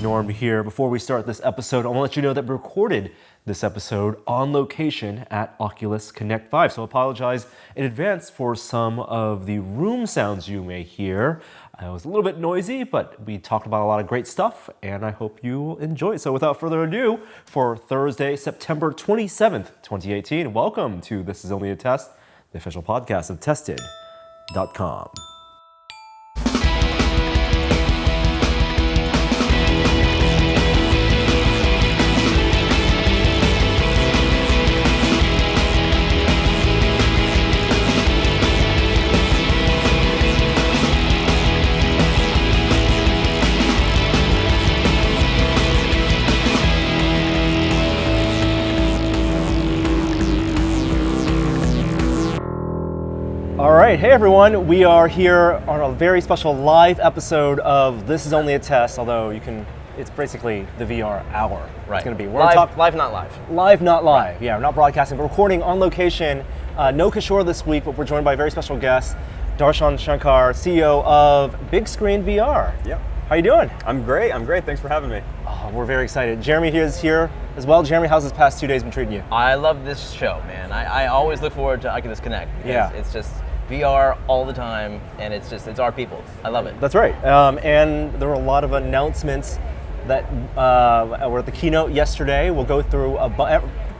Norm here. Before we start this episode, I want to let you know that we recorded this episode on location at Oculus Connect 5. So I apologize in advance for some of the room sounds you may hear. It was a little bit noisy, but we talked about a lot of great stuff, and I hope you enjoy it. So without further ado, for Thursday, September 27th, 2018, welcome to This Is Only a Test, the official podcast of Tested.com. All right, hey everyone, we are here on a very special live episode of This Is Only a Test, although it's basically the VR hour. Right. It's going to be. Live, not live. Live, not live. Yeah, we're not broadcasting, but recording on location. No Kishore this week, but we're joined by a very special guest, Darshan Shankar, CEO of Bigscreen VR. Yep. How you doing? I'm great. Thanks for having me. Oh, we're very excited. Jeremy is here as well. Jeremy, how's this past 2 days been treating you? I love this show, man. I always look forward to Oculus Connect. Yeah. It's just VR all the time, and it's our people. I love it. That's right. And there were a lot of announcements that were at the keynote yesterday. We'll go through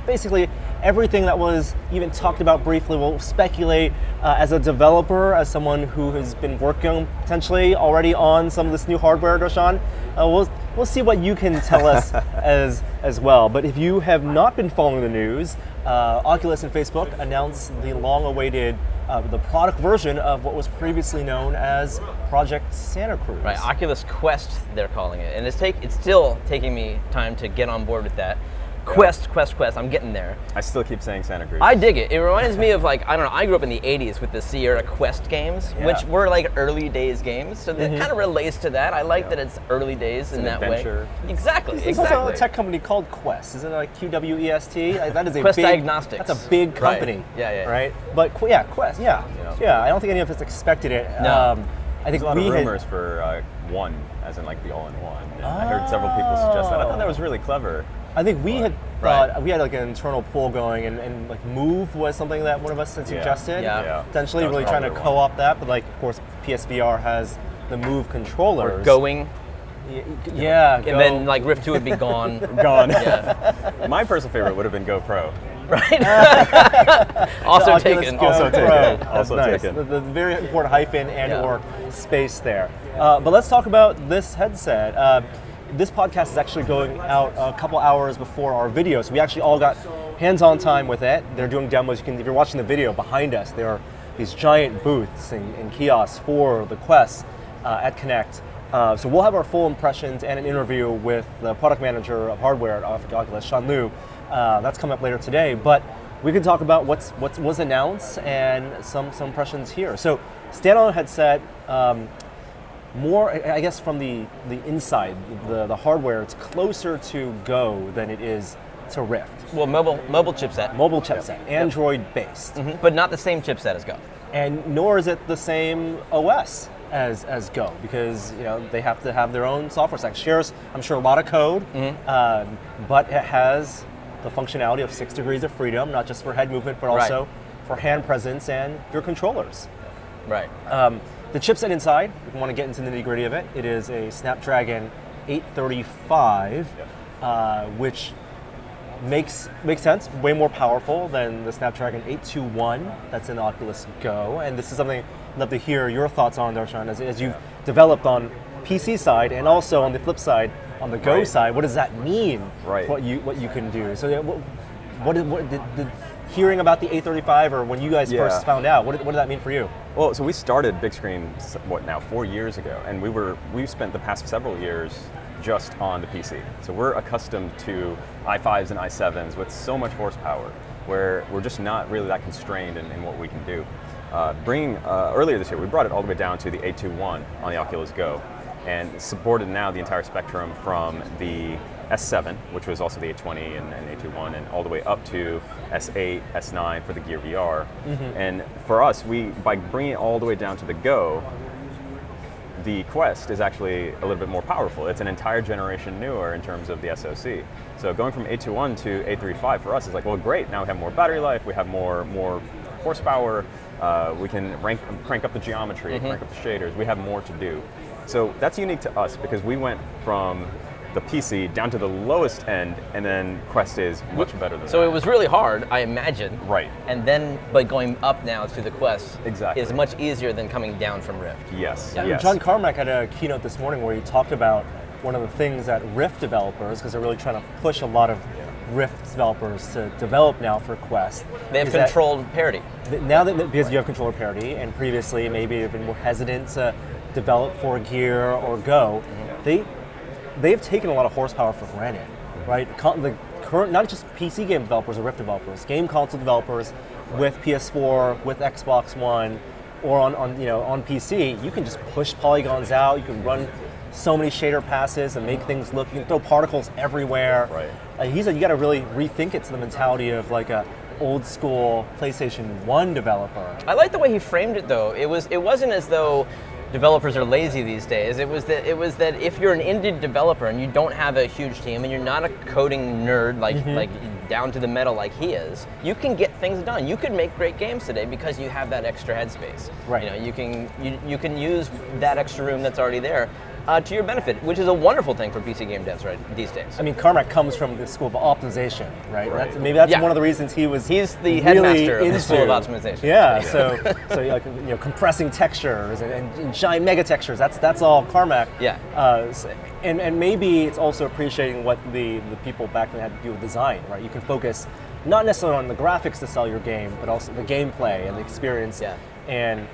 basically everything that was even talked about briefly. We'll speculate as a developer, as someone who has been working potentially already on some of this new hardware, Darshan. We'll see what you can tell us as well. But if you have not been following the news, Oculus and Facebook announced the long-awaited the product version of what was previously known as Project Santa Cruz. Right, Oculus Quest, they're calling it. And it's still taking me time to get on board with that. Quest, I'm getting there. I still keep saying Santa Cruz. I dig it. It reminds me of I grew up in the 80s with the Sierra Quest games, which were like early days games. So that kind of relates to that. I like that it's early days in that adventure. way. Exactly. There's also a tech company called Quest. Isn't it like QWEST? That is a Quest big, Diagnostics. That's a big company. Right. Yeah. Right? But Quest, yeah. I don't think any of us expected it. No. I think There's a lot of rumors for one, as in like the all-in-one. And I heard several people suggest that. I thought that was really clever. I think we had thought, we had like an internal poll going, and like Move was something that one of us had suggested. Yeah. Potentially really trying to co-opt that, but like, of course, PSVR has the Move controllers. Or Going. Yeah. And then like Rift 2 would be gone. Gone. Yeah. My personal favorite would have been GoPro. Right. Also taken. Also taken. Also nice. taken. The very important hyphen or space there. But let's talk about this headset. This podcast is actually going out a couple hours before our video, so we actually all got hands-on time with it. They're doing demos. If you're watching the video behind us, there are these giant booths and kiosks for the Quest at Connect. So we'll have our full impressions and an interview with the product manager of hardware at Oculus, Shan Liu. That's coming up later today, but we can talk about what was announced and some impressions here. So standalone headset. More, I guess, from the inside, the hardware, it's closer to Go than it is to Rift. Well, mobile chipset. Mobile chipset, Android-based. Mm-hmm. But not the same chipset as Go. And nor is it the same OS as Go, because they have to have their own software stack. Shares, I'm sure, a lot of code, but it has the functionality of 6 degrees of freedom, not just for head movement, but also for hand presence and your controllers. Right. The chipset inside, if you want to get into the nitty-gritty of it, it is a Snapdragon 835, which makes sense, way more powerful than the Snapdragon 821 that's in the Oculus Go. And this is something I'd love to hear your thoughts on, Darshan, as you've developed on PC side and also on the flip side, on the Go side. What does that mean for what you can do? So what did hearing about the 835, or when you guys first found out, what did that mean for you? Well, so we started Bigscreen, 4 years ago, and we spent the past several years just on the PC. So we're accustomed to i5s and i7s with so much horsepower, where we're just not really that constrained in what we can do. Earlier this year, we brought it all the way down to the 821 on the Oculus Go, and supported now the entire spectrum from the S7, which was also the 820 and 821, and all the way up to S8, S9 for the Gear VR. Mm-hmm. And for us, by bringing it all the way down to the Go, the Quest is actually a little bit more powerful. It's an entire generation newer in terms of the SoC. So going from 821 to 835 for us is like, well, great, now we have more battery life, we have more horsepower, we can crank up the geometry, crank up the shaders, we have more to do. So that's unique to us because we went from the PC down to the lowest end, and then Quest is much better than that. So it was really hard, I imagine. Right. And then, but going up now to the Quest Exactly. is much easier than coming down from Rift. Yes, Yeah. yes. John Carmack had a keynote this morning where he talked about one of the things that Rift developers, because they're really trying to push a lot of Rift developers to develop now for Quest. They have is that controlled parity. now that because you have controller parity, and previously maybe they've been more hesitant to develop for Gear or Go, they've taken a lot of horsepower for granted, right? The current, not just PC game developers or Rift developers, game console developers with PS4, with Xbox One, or on PC, you can just push polygons out. You can run so many shader passes and make things look. You can throw particles everywhere. Right. He said you got to really rethink it to the mentality of like a old school PlayStation 1 developer. I like the way he framed it, though. It wasn't as though developers are lazy these days. It was that if you're an indie developer and you don't have a huge team and you're not a coding nerd like down to the metal like he is, you can get things done. You can make great games today because you have that extra headspace. Right. You know, you can use that extra room that's already there to your benefit, which is a wonderful thing for PC game devs these days. I mean, Carmack comes from the school of optimization, right? Right. Maybe that's Yeah. one of the reasons he's He's the really headmaster of the into, School of Optimization. Yeah, so like, compressing textures and giant mega textures. That's all Carmack. Yeah. And maybe it's also appreciating what the people back then had to do with design, right? You can focus not necessarily on the graphics to sell your game, but also the gameplay and the experience. Yeah. And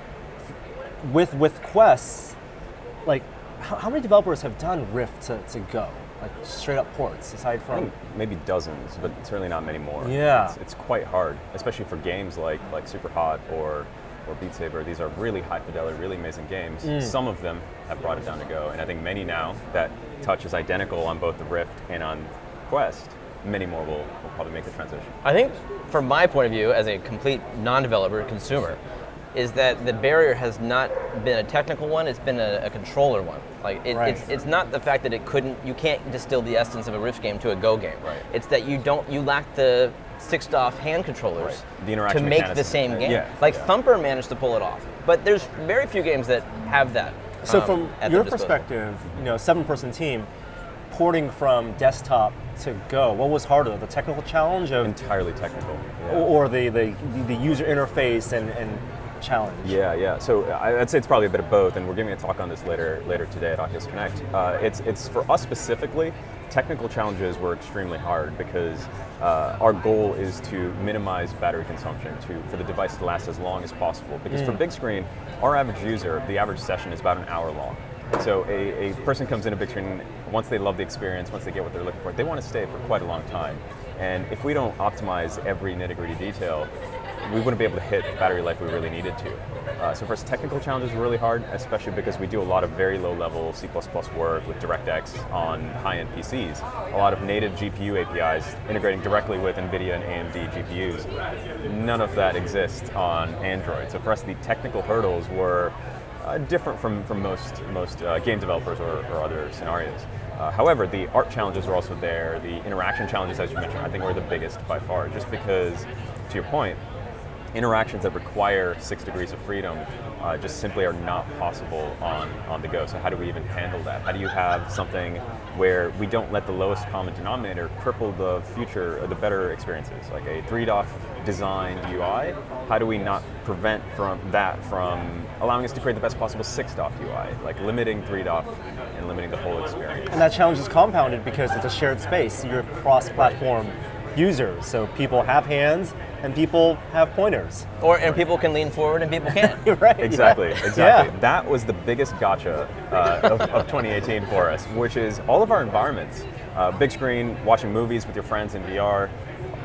with Quest, like, how many developers have done Rift to Go? Like straight up ports, aside I from think maybe dozens, but certainly not many more. Yeah. It's quite hard, especially for games like Superhot or Beat Saber. These are really high fidelity, really amazing games. Some of them have brought it down to Go, and I think many now that touch is identical on both the Rift and on Quest, many more will probably make the transition. I think from my point of view as a complete non-developer consumer, is that the barrier has not been a technical one, it's been a controller one. Like it's not the fact that you can't distill the essence of a Rift game to a Go game. Right. It's that you lack the six-off hand controllers The interaction to make the mechanism. same game. Yeah. Thumper managed to pull it off, but there's very few games that have that. So from at your their disposal. perspective, 7-person team, porting from desktop to Go, what was harder, the technical challenge of, Entirely technical. Yeah. or the user interface and challenge? Yeah. So I'd say it's probably a bit of both, and we're giving a talk on this later today at Oculus Connect. It's for us specifically, technical challenges were extremely hard because our goal is to minimize battery consumption, for the device to last as long as possible. Because for big screen, our average user, the average session is about an hour long. So a person comes into big screen, once they love the experience, once they get what they're looking for, they want to stay for quite a long time. And if we don't optimize every nitty-gritty detail, we wouldn't be able to hit the battery life we really needed to. So for us, technical challenges were really hard, especially because we do a lot of very low-level C++ work with DirectX on high-end PCs. A lot of native GPU APIs integrating directly with Nvidia and AMD GPUs. None of that exists on Android. So for us, the technical hurdles were different from most game developers or other scenarios. However, the art challenges are also there. The interaction challenges, as you mentioned, I think were the biggest by far, just because, to your point, interactions that require 6 degrees of freedom just simply are not possible on the go. So how do we even handle that? How do you have something where we don't let the lowest common denominator cripple the future, the better experiences? Like a 3DOF design UI, how do we not prevent from allowing us to create the best possible 6DOF UI? Like limiting 3DOF and limiting the whole experience. And that challenge is compounded because it's a shared space. You're cross-platform users, so people have hands and people have pointers. And people can lean forward and people can't. Right. Exactly. Yeah. That was the biggest gotcha of 2018 for us, which is all of our environments. Big screen, watching movies with your friends in VR,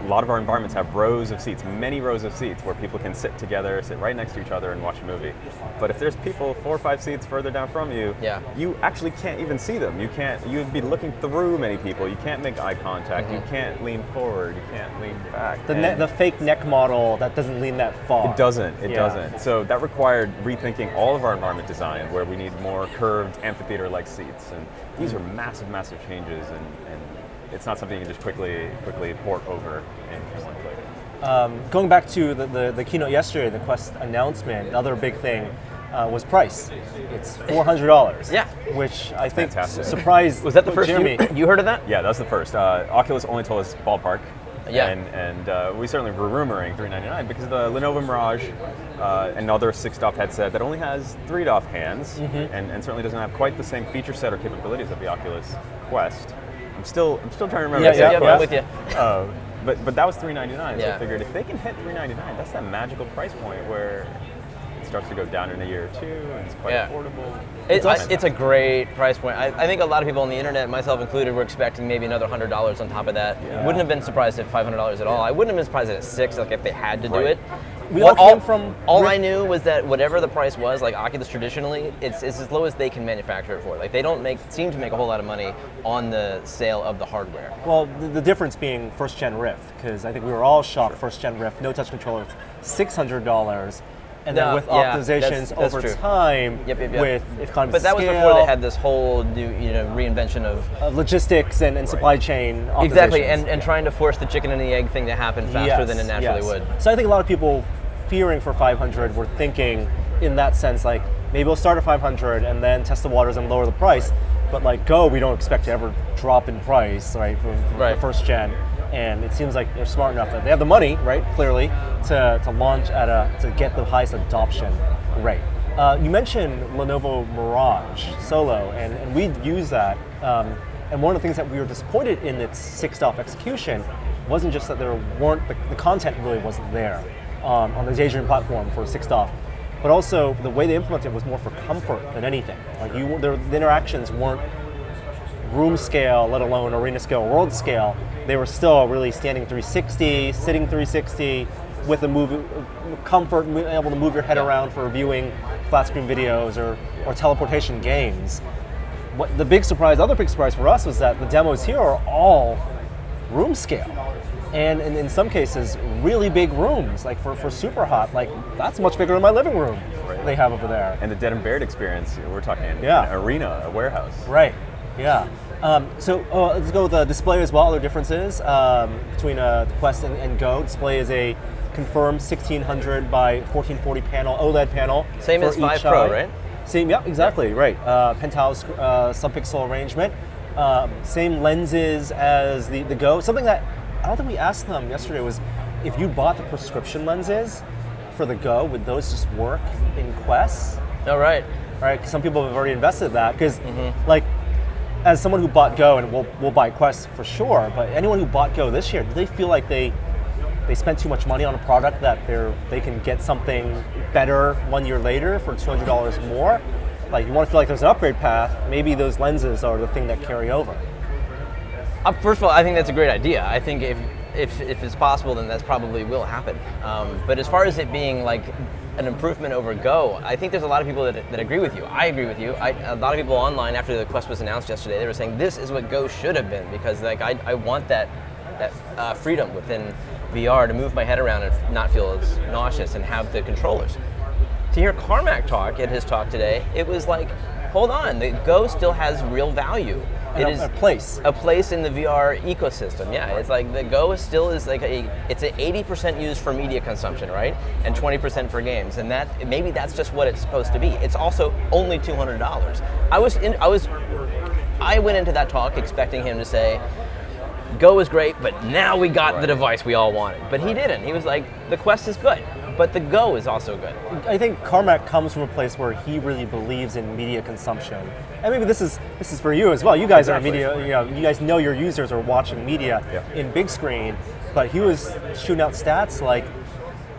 a lot of our environments have rows of seats, many rows of seats where people can sit together, sit right next to each other and watch a movie. But if there's people 4 or 5 seats further down from you, you actually can't even see them. You'd be looking through many people. You can't make eye contact. You can't lean forward. You can't lean back. The fake neck model that doesn't lean that far. It doesn't. So that required rethinking all of our environment design, where we need more curved amphitheater-like seats. And these are massive, massive changes, and it's not something you can just quickly port over in just one click. Going back to the keynote yesterday, the Quest announcement, another big thing was price. It's $400. Yeah. Which I think fantastic. Surprised. Was that the first Jeremy? you heard of that? Yeah, that was the first. Oculus only told us ballpark. Yeah. And we certainly were rumoring $399 because the Lenovo Mirage, another 6DoF headset that only has 3DoF hands and certainly doesn't have quite the same feature set or capabilities of the Oculus Quest. I'm still trying to remember. I'm with you. But that was $399. So Yeah. I figured if they can hit $399, that's that magical price point where it starts to go down in a year or two, and it's quite affordable. It's a great price point. I think a lot of people on the internet, myself included, were expecting maybe another $100 on top of that. Wouldn't have been surprised at $500 at all. I wouldn't have been surprised at $600, like if they had to do it. All I knew was that whatever the price was, like Oculus traditionally, it's as low as they can manufacture it for. Like they don't seem to make a whole lot of money on the sale of the hardware. Well, the difference being first gen Rift, because I think we were all shocked. First gen Rift, no touch controllers, $600. And then with optimizations that's over true. time, Yep. with economies But that of was scale, before they had this whole new, reinvention of logistics and supply chain optimizations. exactly, and trying to force the chicken and the egg thing to happen faster than it naturally would. So I think a lot of people fearing for 500 were thinking in that sense, like maybe we'll start at 500 and then test the waters and lower the price. But like Go, we don't expect to ever drop in price, right, for the first gen. And it seems like they're smart enough that they have the money, right, clearly, to launch to get the highest adoption rate. You mentioned Lenovo Mirage Solo, and we use that. And one of the things that we were disappointed in its 6DoF execution wasn't just that there weren't the content really wasn't there on the Daydream platform for 6DoF, but also the way they implemented it was more for comfort than anything. Like the interactions weren't room scale, let alone arena scale, world scale. They were still really standing 360, sitting 360, with comfort, able to move your head around for viewing flat screen videos or teleportation games. What other big surprise for us was that the demos here are all room scale. And in some cases, really big rooms, like for Superhot, like that's much bigger than my living room they have over there. And the Dead and Baird experience, we're talking an arena, a warehouse. Right, yeah. So let's go with the display as well, other differences between the Quest and Go. Display is a confirmed 1600 by 1440 panel, OLED panel. Same as 5 Pro, right? Same, yeah, exactly, right. Penthouse subpixel arrangement. Same lenses as the Go. Something that I don't think we asked them yesterday was if you bought the prescription lenses for the Go, would those just work in Quest? Oh, right. Right, because some people have already invested that. Because, like, as someone who bought Go, and we'll buy Quest for sure, but anyone who bought Go this year, do they feel like they spent too much money on a product that they can get something better 1 year later for $200 more? Like, you want to feel like there's an upgrade path, maybe those lenses are the thing that carry over. First of all, I think that's a great idea. I think if it's possible, then that's probably will happen. But as far as it being like an improvement over Go, I think there's a lot of people that agree with you. I agree with you. A lot of people online after the Quest was announced yesterday, they were saying this is what Go should have been, because like I want that freedom within VR to move my head around and not feel as nauseous and have the controllers. To hear Carmack talk at his talk today, it was like, hold on, the Go still has real value. It is a place in the VR ecosystem. Yeah, it's like the Go still is like it's 80% used for media consumption, right, and 20% for games, and maybe that's just what it's supposed to be. It's also only $200. I went into that talk expecting him to say, Go is great, but now we got the device we all wanted. But he didn't. He was like, the Quest is good, but the Go is also good. I think Carmack comes from a place where he really believes in media consumption. And maybe this is for you as well. You guys are media, you guys know your users are watching media in big screen, but he was shooting out stats like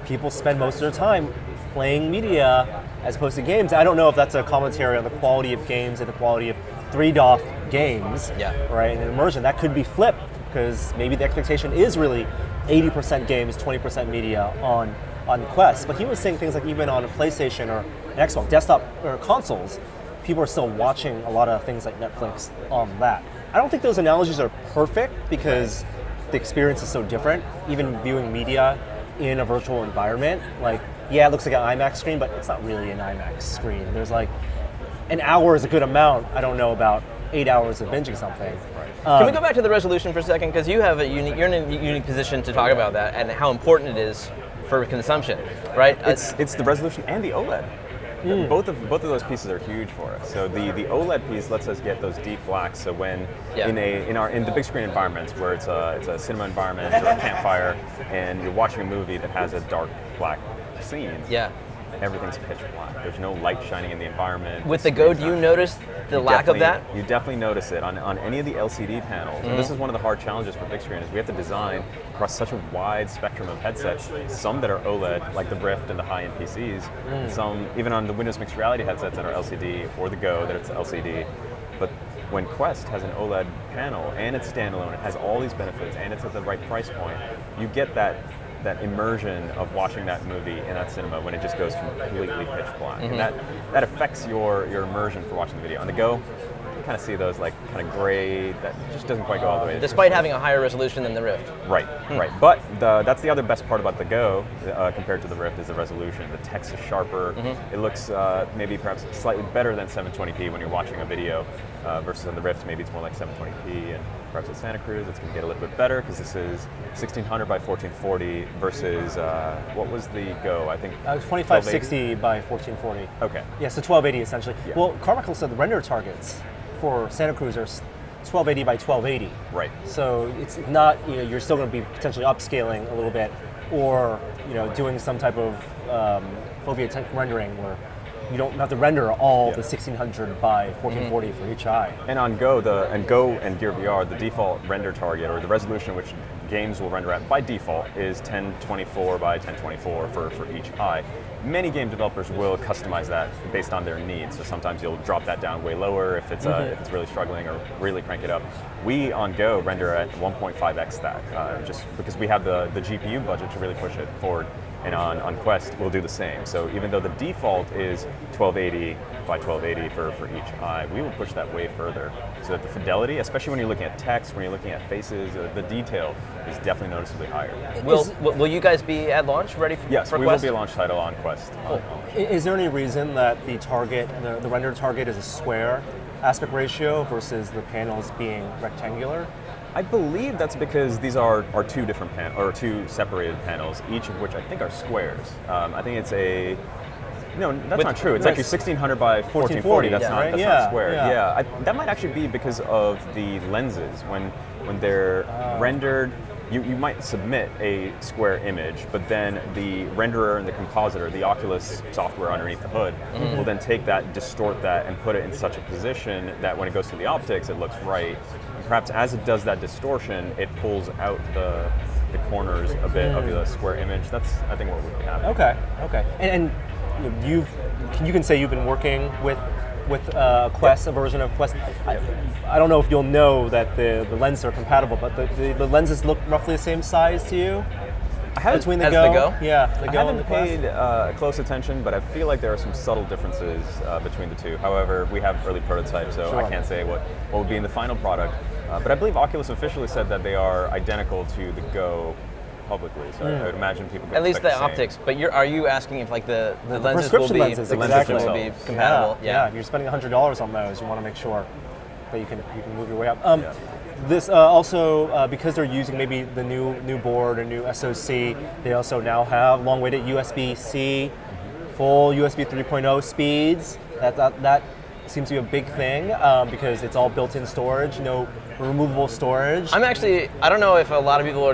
people spend most of their time playing media as opposed to games. I don't know if that's a commentary on the quality of games and the quality of 3DoF games, right, and immersion. That could be flipped, because maybe the expectation is really 80% games, 20% media on Quest. But he was saying things like even on a PlayStation or an Xbox, desktop or consoles, people are still watching a lot of things like Netflix on that. I don't think those analogies are perfect because the experience is so different. Even viewing media in a virtual environment, like, yeah, it looks like an IMAX screen, but it's not really an IMAX screen. There's like, an hour is a good amount. I don't know about 8 hours of binging something. Can we go back to the resolution for a second? Because you're in a unique position to talk about that and how important it is for consumption, right? It's the resolution and the OLED. Both of those pieces are huge for us. So the OLED piece lets us get those deep blacks. So when in the big screen environments where it's a cinema environment or a campfire, and you're watching a movie that has a dark black scene, everything's pitch black. There's no light shining in the environment. With the Go, do you notice the lack of that? You definitely notice it on any of the LCD panels. And this is one of the hard challenges for big screen is we have to design across such a wide spectrum of headsets, some that are OLED, like the Rift and the high-end PCs, and some even on the Windows mixed reality headsets that are LCD, or the Go that it's LCD. But when Quest has an OLED panel and it's standalone, it has all these benefits and it's at the right price point, you get that immersion of watching that movie in that cinema when it just goes completely pitch black. And that affects your immersion for watching the video. On the Go, you kind of see those like kind of gray, that just doesn't quite go all the way. Despite having a higher resolution than the Rift. Right. But that's the other best part about the Go compared to the Rift is the resolution. The text is sharper. It looks maybe perhaps slightly better than 720p when you're watching a video versus on the Rift, maybe it's more like 720p. And perhaps with Santa Cruz, it's going to get a little bit better because this is 1600 by 1440 versus, what was the Go? I think it was 2560 by 1440. Okay. Yeah, so 1280 essentially. Yeah. Well, Carmichael said the render targets for Santa Cruz are 1280 by 1280. Right. So it's not, you're still going to be potentially upscaling a little bit, or doing some type of fovea type rendering where you don't have to render all the 1600 by 1440 for each eye. And on Go, and Gear VR, the default render target or the resolution which games will render at by default is 1024 by 1024 for each eye. Many game developers will customize that based on their needs. So sometimes you'll drop that down way lower if it's really struggling, or really crank it up. We on Go render at 1.5x that, just because we have the GPU budget to really push it forward. And on Quest, we'll do the same. So even though the default is 1280 by 1280 for each eye, we will push that way further so that the fidelity, especially when you're looking at text, when you're looking at faces, the detail is definitely noticeably higher. Will you guys be at launch ready for Yes, for we Quest? will be a launch title on Quest. Cool. Is there any reason that the target, the render target is a square aspect ratio versus the panels being rectangular? I believe that's because these are two different two separated panels, each of which I think are squares. I think it's that's not true. It's actually 1600 by 1440. That's not square. Yeah. That might actually be because of the lenses. When they're rendered, you might submit a square image, but then the renderer and the compositor, the Oculus software underneath the hood, will then take that, distort that, and put it in such a position that when it goes to the optics, it looks right. And perhaps as it does that distortion, it pulls out the corners a bit of the square image. That's, I think, what would happen. Okay. And you can say you've been working with Quest, a version of Quest. I don't know if you'll know that the lenses are compatible, but the lenses look roughly the same size to you? Between the Go? Yeah, the Go and the Quest. I haven't paid close attention, but I feel like there are some subtle differences between the two. However, we have early prototypes, so I can't say what would be in the final product. But I believe Oculus officially said that they are identical to the Go publicly, so I would imagine people could at least the same. optics. But are you asking if like the lenses prescription will be lenses, will be compatible? Yeah. If you're spending $100 on those, you want to make sure that you can move your way up. This also, because they're using maybe the new board or new SoC, they also now have long-awaited USB-C, full USB 3.0 speeds. That seems to be a big thing because it's all built-in storage, no removable storage. I don't know if a lot of people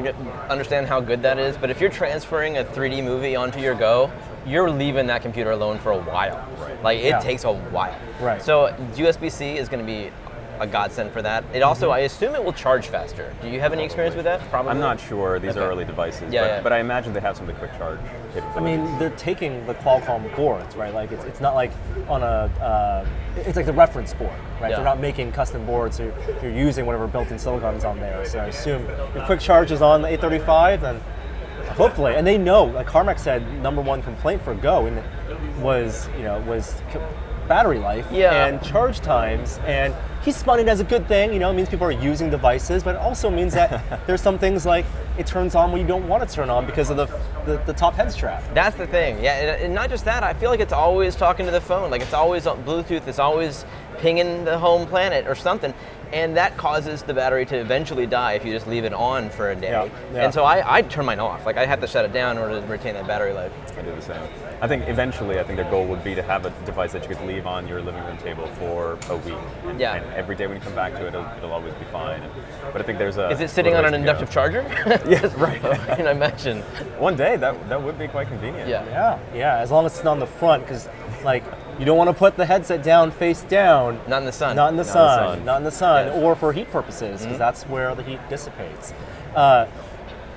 understand how good that is, but if you're transferring a 3D movie onto your Go, you're leaving that computer alone for a while. Right. Like it takes a while. Right. So USB-C is going to be a godsend for that. It also, I assume it will charge faster. Do you have any experience with that? Probably. I'm not sure. These are early devices, but I imagine they have some of the quick charge capabilities. I mean, they're taking the Qualcomm boards, right? Like it's not like on it's like the reference board, right? Yeah. They're not making custom boards, so you're using whatever built-in silicon's on there. So I assume if quick charge is on the 835, then hopefully, and they know, like Carmack said, number one complaint for Go was battery life and charge times, and he spun it as a good thing. It means people are using devices, but it also means that there's some things like it turns on when you don't want it to turn on because of the top head strap. That's the thing, and not just that, I feel like it's always talking to the phone, like it's always on Bluetooth, it's always pinging the home planet or something, and that causes the battery to eventually die if you just leave it on for a day. Yeah. And so I turn mine off, like I have to shut it down in order to retain that battery life. I do the same. I think eventually, their goal would be to have a device that you could leave on your living room table for a week. And every day when you come back to it, it'll always be fine. But I think there's a... Is it sitting on an inductive charger? Yes, right. I can imagine. One day, that would be quite convenient. Yeah, as long as it's not on the front, because like you don't want to put the headset down face down. Not in the sun. Not in the sun, or for heat purposes, because that's where the heat dissipates.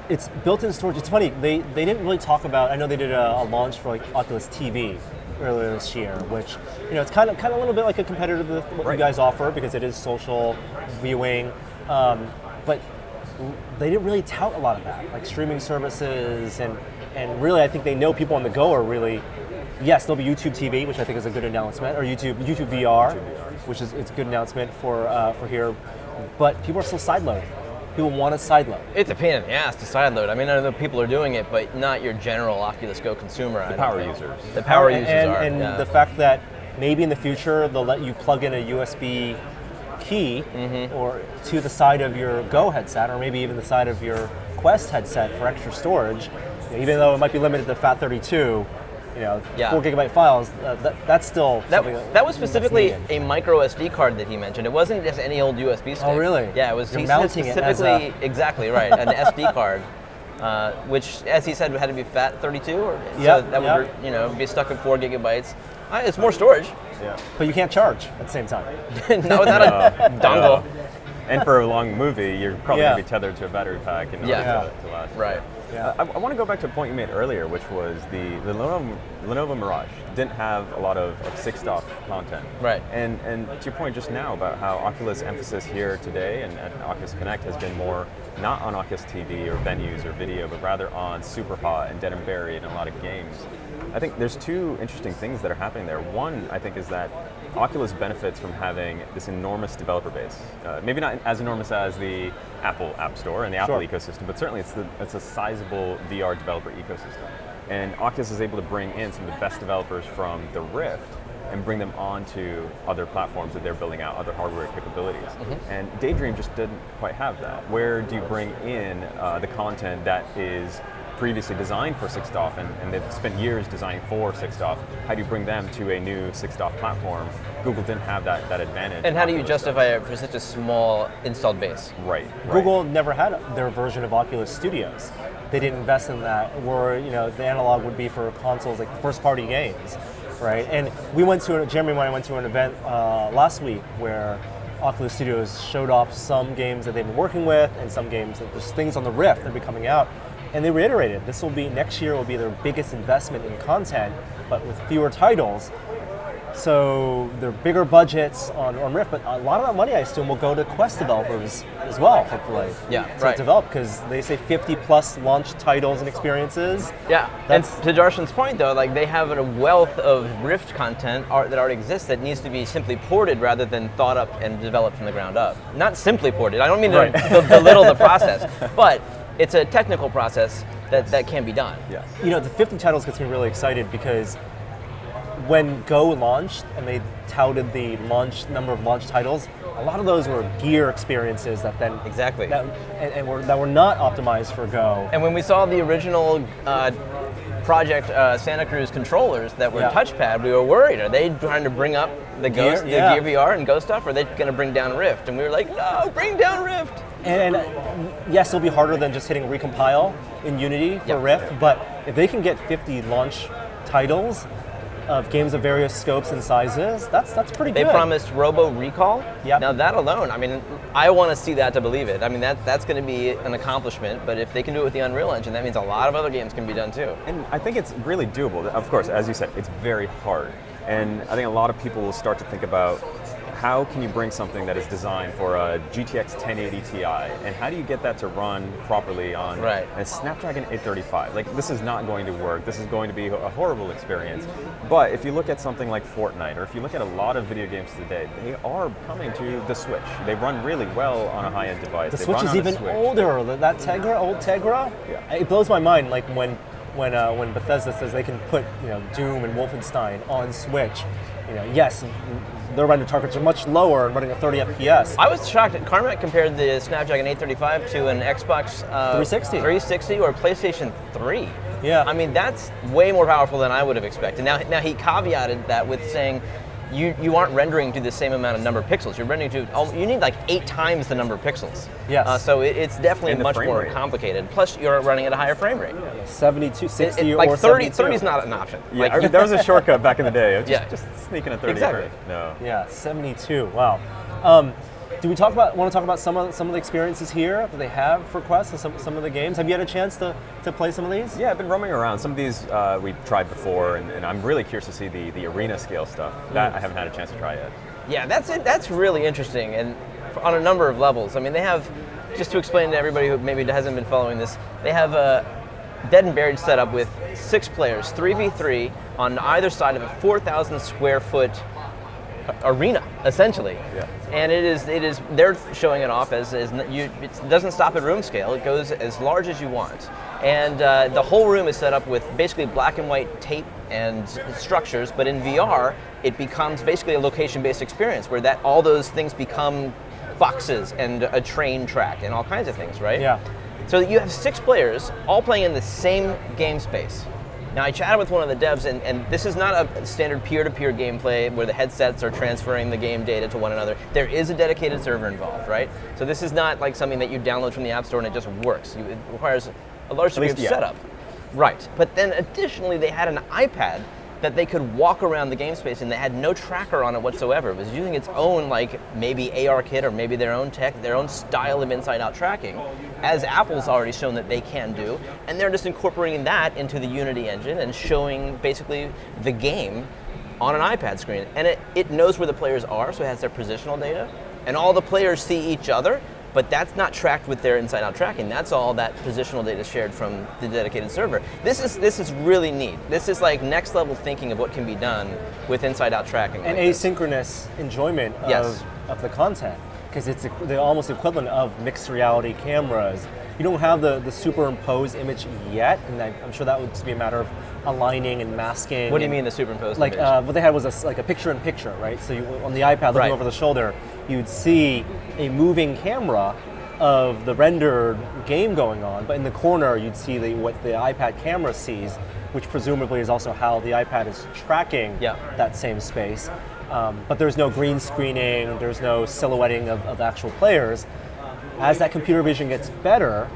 It's built-in storage. It's funny, they didn't really talk about, I know they did a launch for like Oculus TV earlier this year, which it's kind of a little bit like a competitor to what you guys offer, because it is social viewing, but they didn't really tout a lot of that, like streaming services, and really I think they know people on the go are really, yes, there'll be YouTube TV, which I think is a good announcement, or YouTube VR, which is it's a good announcement for here, but people are still sideloading. People want to sideload. It's a pain in the ass to sideload. I mean, I know people are doing it, but not your general Oculus Go consumer. The power users. The power users are. And the fact that maybe in the future they'll let you plug in a USB key or to the side of your Go headset, or maybe even the side of your Quest headset for extra storage, even though it might be limited to FAT32. 4 gigabyte files, that's still that was specifically a micro SD card that he mentioned. It wasn't just any old USB stick. Oh, really? Yeah, it was. You're he mounting said specifically, exactly right, an SD card, which, as he said, had to be FAT32, so that would be stuck at 4 gigabytes. It's more storage. Yeah, but you can't charge at the same time. No, without a dongle. And for a long movie, you're probably going to be tethered to a battery pack in order to last. Right. I want to go back to a point you made earlier, which was the Lenovo Mirage didn't have a lot of 6DoF content. Right. And to your point just now about how Oculus' emphasis here today and at Oculus Connect has been more not on Oculus TV or venues or video, but rather on Superhot and Dead and Buried and a lot of games. I think there's two interesting things that are happening there. One, I think, is that Oculus benefits from having this enormous developer base. Maybe not as enormous as the Apple App Store and the Apple ecosystem, but certainly it's a sizable VR developer ecosystem. And Oculus is able to bring in some of the best developers from the Rift and bring them onto other platforms that they're building out, other hardware capabilities. And Daydream just didn't quite have that. Where do you bring in the content that is previously designed for 6DoF and they've spent years designing for 6DoF? How do you bring them to a new 6DoF platform? Google didn't have that advantage. And how do you justify it for such a small installed base? Right. Google never had their version of Oculus Studios. They didn't invest in that, where the analog would be for consoles like first-party games, right? And Jeremy and I went to an event last week where Oculus Studios showed off some games that they've been working with and some games that there's things on the Rift that will be coming out. And they reiterated, next year will be their biggest investment in content, but with fewer titles. So they're bigger budgets on Rift, but a lot of that money, I assume, will go to Quest developers as well, hopefully. To develop, because they say 50 plus launch titles and experiences. Yeah, and to Darshan's point though, like they have a wealth of Rift content that already exists that needs to be simply ported rather than thought up and developed from the ground up. Not simply ported, I don't mean to belittle the process, but it's a technical process that can be done. Yes. The 50 titles gets me really excited because when Go launched and they touted the number of launch titles, a lot of those were gear experiences that then that were not optimized for Go. And when we saw the original Project Santa Cruz controllers that were touchpad, we were worried. Are they trying to bring up the Gear VR and Go stuff, or are they going to bring down Rift? And we were like, no, bring down Rift. And yes, it'll be harder than just hitting recompile in Unity for Rift, but if they can get 50 launch titles, of games of various scopes and sizes. That's pretty good. They promised Robo Recall. Yep. Now that alone, I mean, I want to see that to believe it. I mean, that's going to be an accomplishment. But if they can do it with the Unreal Engine, that means a lot of other games can be done too. And I think it's really doable. Of course, as you said, it's very hard. And I think a lot of people will start to think about how can you bring something that is designed for a GTX 1080 Ti, and how do you get that to run properly on a Snapdragon 835? Like, this is not going to work. This is going to be a horrible experience. But if you look at something like Fortnite, or if you look at a lot of video games today, they are coming to the Switch. They run really well on a high-end device. The Switch is even older. That Tegra, old Tegra, it blows my mind. Like when Bethesda says they can put Doom and Wolfenstein on Switch, yes, their render targets are much lower and running at 30 FPS. I was shocked that Carmack compared the Snapdragon 835 to an Xbox 360 or PlayStation 3. Yeah. I mean, that's way more powerful than I would have expected. Now he caveated that with saying you aren't rendering to the same amount of number of pixels. You're rendering to, you need like 8 times the number of pixels. Yes. So it's definitely much more complicated. Plus, you're running at a higher frame rate. 72, 60, like or 30, 72. 30 is not an option. Yeah, like, I mean, that was a shortcut back in the day. Just sneaking a 30. Exactly. No. Yeah, 72. Wow. Do we want to talk about some of the experiences here that they have for Quest and some of the games? Have you had a chance to play some of these? Yeah, I've been roaming around. Some of these we've tried before, and I'm really curious to see the arena scale stuff. That I haven't had a chance to try yet. Yeah, that's really interesting, and on a number of levels. I mean, they have, just to explain to everybody who maybe hasn't been following this, they have a Dead and Buried setup with 6 players, 3v3 on either side of a 4,000 square foot arena, essentially. Yeah. And it is they're showing it off as it doesn't stop at room scale. It goes as large as you want. And the whole room is set up with basically black and white tape and structures, but in VR, it becomes basically a location-based experience where all those things become boxes and a train track and all kinds of things, right? Yeah. So you have 6 players all playing in the same game space. Now, I chatted with one of the devs, and this is not a standard peer-to-peer gameplay where the headsets are transferring the game data to one another. There is a dedicated server involved, right? So this is not like something that you download from the App Store and it just works. It requires a large degree of setup. Right. But then additionally, they had an iPad that they could walk around the game space, and they had no tracker on it whatsoever. It was using its own, like, maybe AR kit or maybe their own tech, their own style of inside-out tracking, as Apple's already shown that they can do, and they're just incorporating that into the Unity engine and showing basically the game on an iPad screen. And it knows where the players are, so it has their positional data, and all the players see each other, but that's not tracked with their inside-out tracking. That's all that positional data shared from the dedicated server. This is really neat. This is like next level thinking of what can be done with inside-out tracking. And like asynchronous enjoyment of the content, because it's the almost equivalent of mixed reality cameras. You don't have the superimposed image yet, and I'm sure that would just be a matter of aligning and masking. What do you mean the superimposed image? What they had was like a picture-in-picture, right? So on the iPad looking over the shoulder, you'd see a moving camera of the rendered game going on, but in the corner you'd see what the iPad camera sees, which presumably is also how the iPad is tracking that same space. But there's no green screening, there's no silhouetting of actual players. As that computer vision gets better,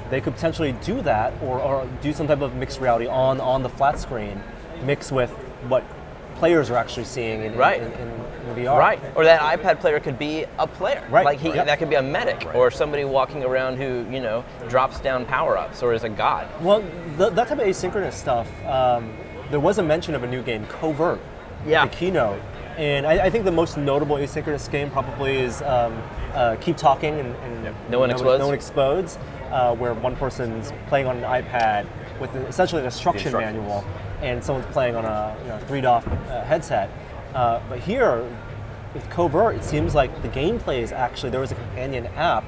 they could potentially do that or do some type of mixed reality on the flat screen, mixed with what players are actually seeing in VR. Right, or that iPad player could be a player. Right. Like that could be a medic or somebody walking around who, drops down power-ups or is a god. Well, that type of asynchronous stuff, there was a mention of a new game, Covert, the keynote. And I think the most notable asynchronous game probably is Keep Talking and No One Explodes, where one person's playing on an iPad with essentially an instruction manual, and someone's playing on a 3DOF headset. But here, with Covert, it seems like the gameplay is actually, there was a companion app,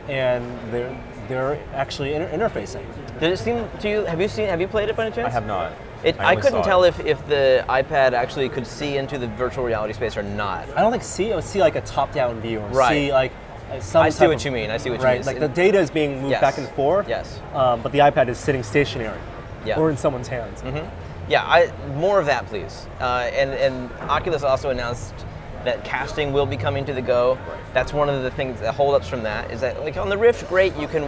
and they're actually interfacing. Did it seem to you? Have you played it by any chance? I have not. I couldn't tell if the iPad actually could see into the virtual reality space or not. I don't think I would see like a top-down view, or see like some. I see what you mean. Right, like the data is being moved back and forth. Yes. But the iPad is sitting stationary, or in someone's hands. Mm-hmm. Yeah, more of that, please. And Oculus also announced that casting will be coming to the Go. That's one of the things, the holdups from that is that, like on the Rift, great, you can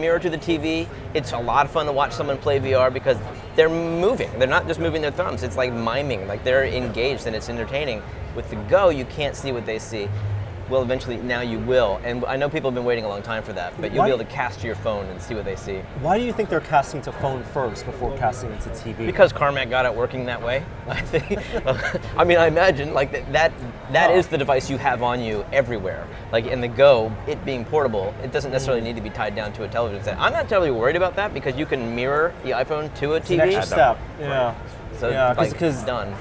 mirror to the TV. It's a lot of fun to watch someone play VR because they're moving. They're not just moving their thumbs. It's like miming, like they're engaged and it's entertaining. With the Go, you can't see what they see. Well, eventually, now you will. And I know people have been waiting a long time for that, but you'll be able to cast to your phone and see what they see. Why do you think they're casting to phone first before casting to TV? Because Carmack got it working that way, I think. I mean, I imagine like that is the device you have on you everywhere. Like in the Go, it being portable, it doesn't necessarily need to be tied down to a television set. I'm not terribly worried about that because you can mirror the iPhone to a TV. It's an extra step, yeah. So yeah, because done.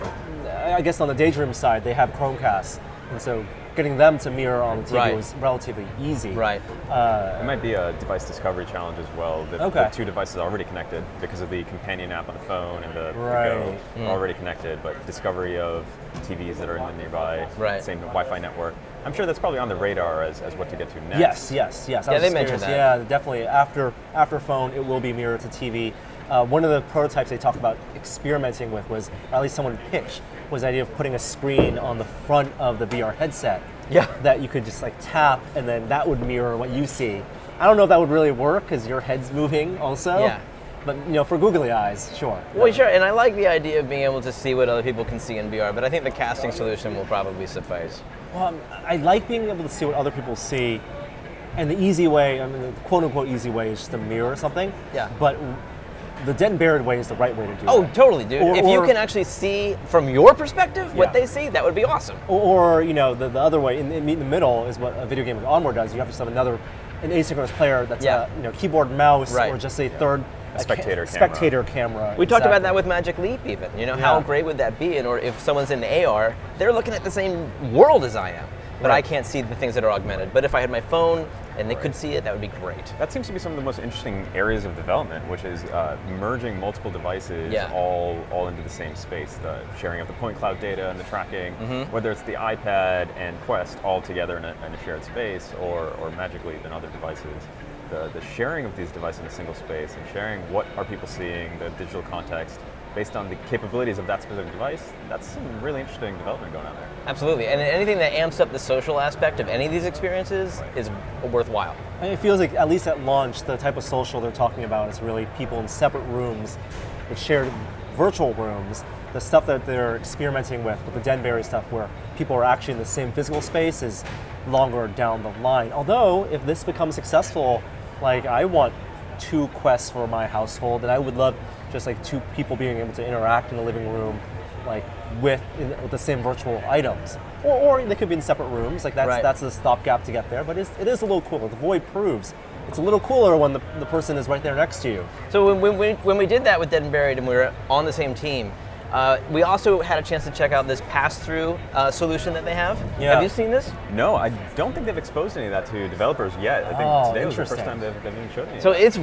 I guess on the Daydream side, they have Chromecasts, and so getting them to mirror on the TV was relatively easy. Right. It might be a device discovery challenge as well. The two devices are already connected because of the companion app on the phone and the Go are already connected, but discovery of TVs that are in the nearby same Wi-Fi network. I'm sure that's probably on the radar as what to get to next. Yes. Yeah, they mentioned that. Yeah, definitely. After phone, it will be mirrored to TV. One of the prototypes they talked about experimenting with was, or at least someone pitched, was the idea of putting a screen on the front of the VR headset that you could just like tap and then that would mirror what you see. I don't know if that would really work because your head's moving also. Yeah. But for googly eyes, sure. Well, sure, and I like the idea of being able to see what other people can see in VR, but I think the casting solution will probably suffice. Well, I like being able to see what other people see, and the easy way, I mean, the quote-unquote easy way is just to mirror something. Yeah. But the dead and buried way is the right way to do it. Oh, totally, dude. If you can actually see from your perspective what they see, that would be awesome. Or the other way, in the middle, is what a video game like Onward does. You have to have an asynchronous player that's keyboard and mouse, or just a third spectator camera. We talked about that with Magic Leap even. How great would that be? Or if someone's in AR, they're looking at the same world as I am. But I can't see the things that are augmented. But if I had my phone and they could see it, that would be great. That seems to be some of the most interesting areas of development, which is merging multiple devices all into the same space. The sharing of the point cloud data and the tracking, whether it's the iPad and Quest all together in a shared space, or Magic Leap and other devices. The sharing of these devices in a single space and sharing what are people seeing, the digital context, based on the capabilities of that specific device, that's some really interesting development going on there. Absolutely, and anything that amps up the social aspect of any of these experiences is worthwhile. And it feels like, at least at launch, the type of social they're talking about is really people in separate rooms with shared virtual rooms. The stuff that they're experimenting with the Denbury stuff, where people are actually in the same physical space, is longer down the line. Although, if this becomes successful, like I want 2 Quests for my household, and I would love just like 2 people being able to interact in the living room, like with the same virtual items, or they could be in separate rooms. Like that's the stopgap to get there. But it is a little cooler. The Void proves it's a little cooler when the person is right there next to you. So when we did that with Dead and Buried, and we were on the same team, we also had a chance to check out this pass-through solution that they have. Yeah. Have you seen this? No, I don't think they've exposed any of that to developers yet. I think today was the first time they've even showed any. So it's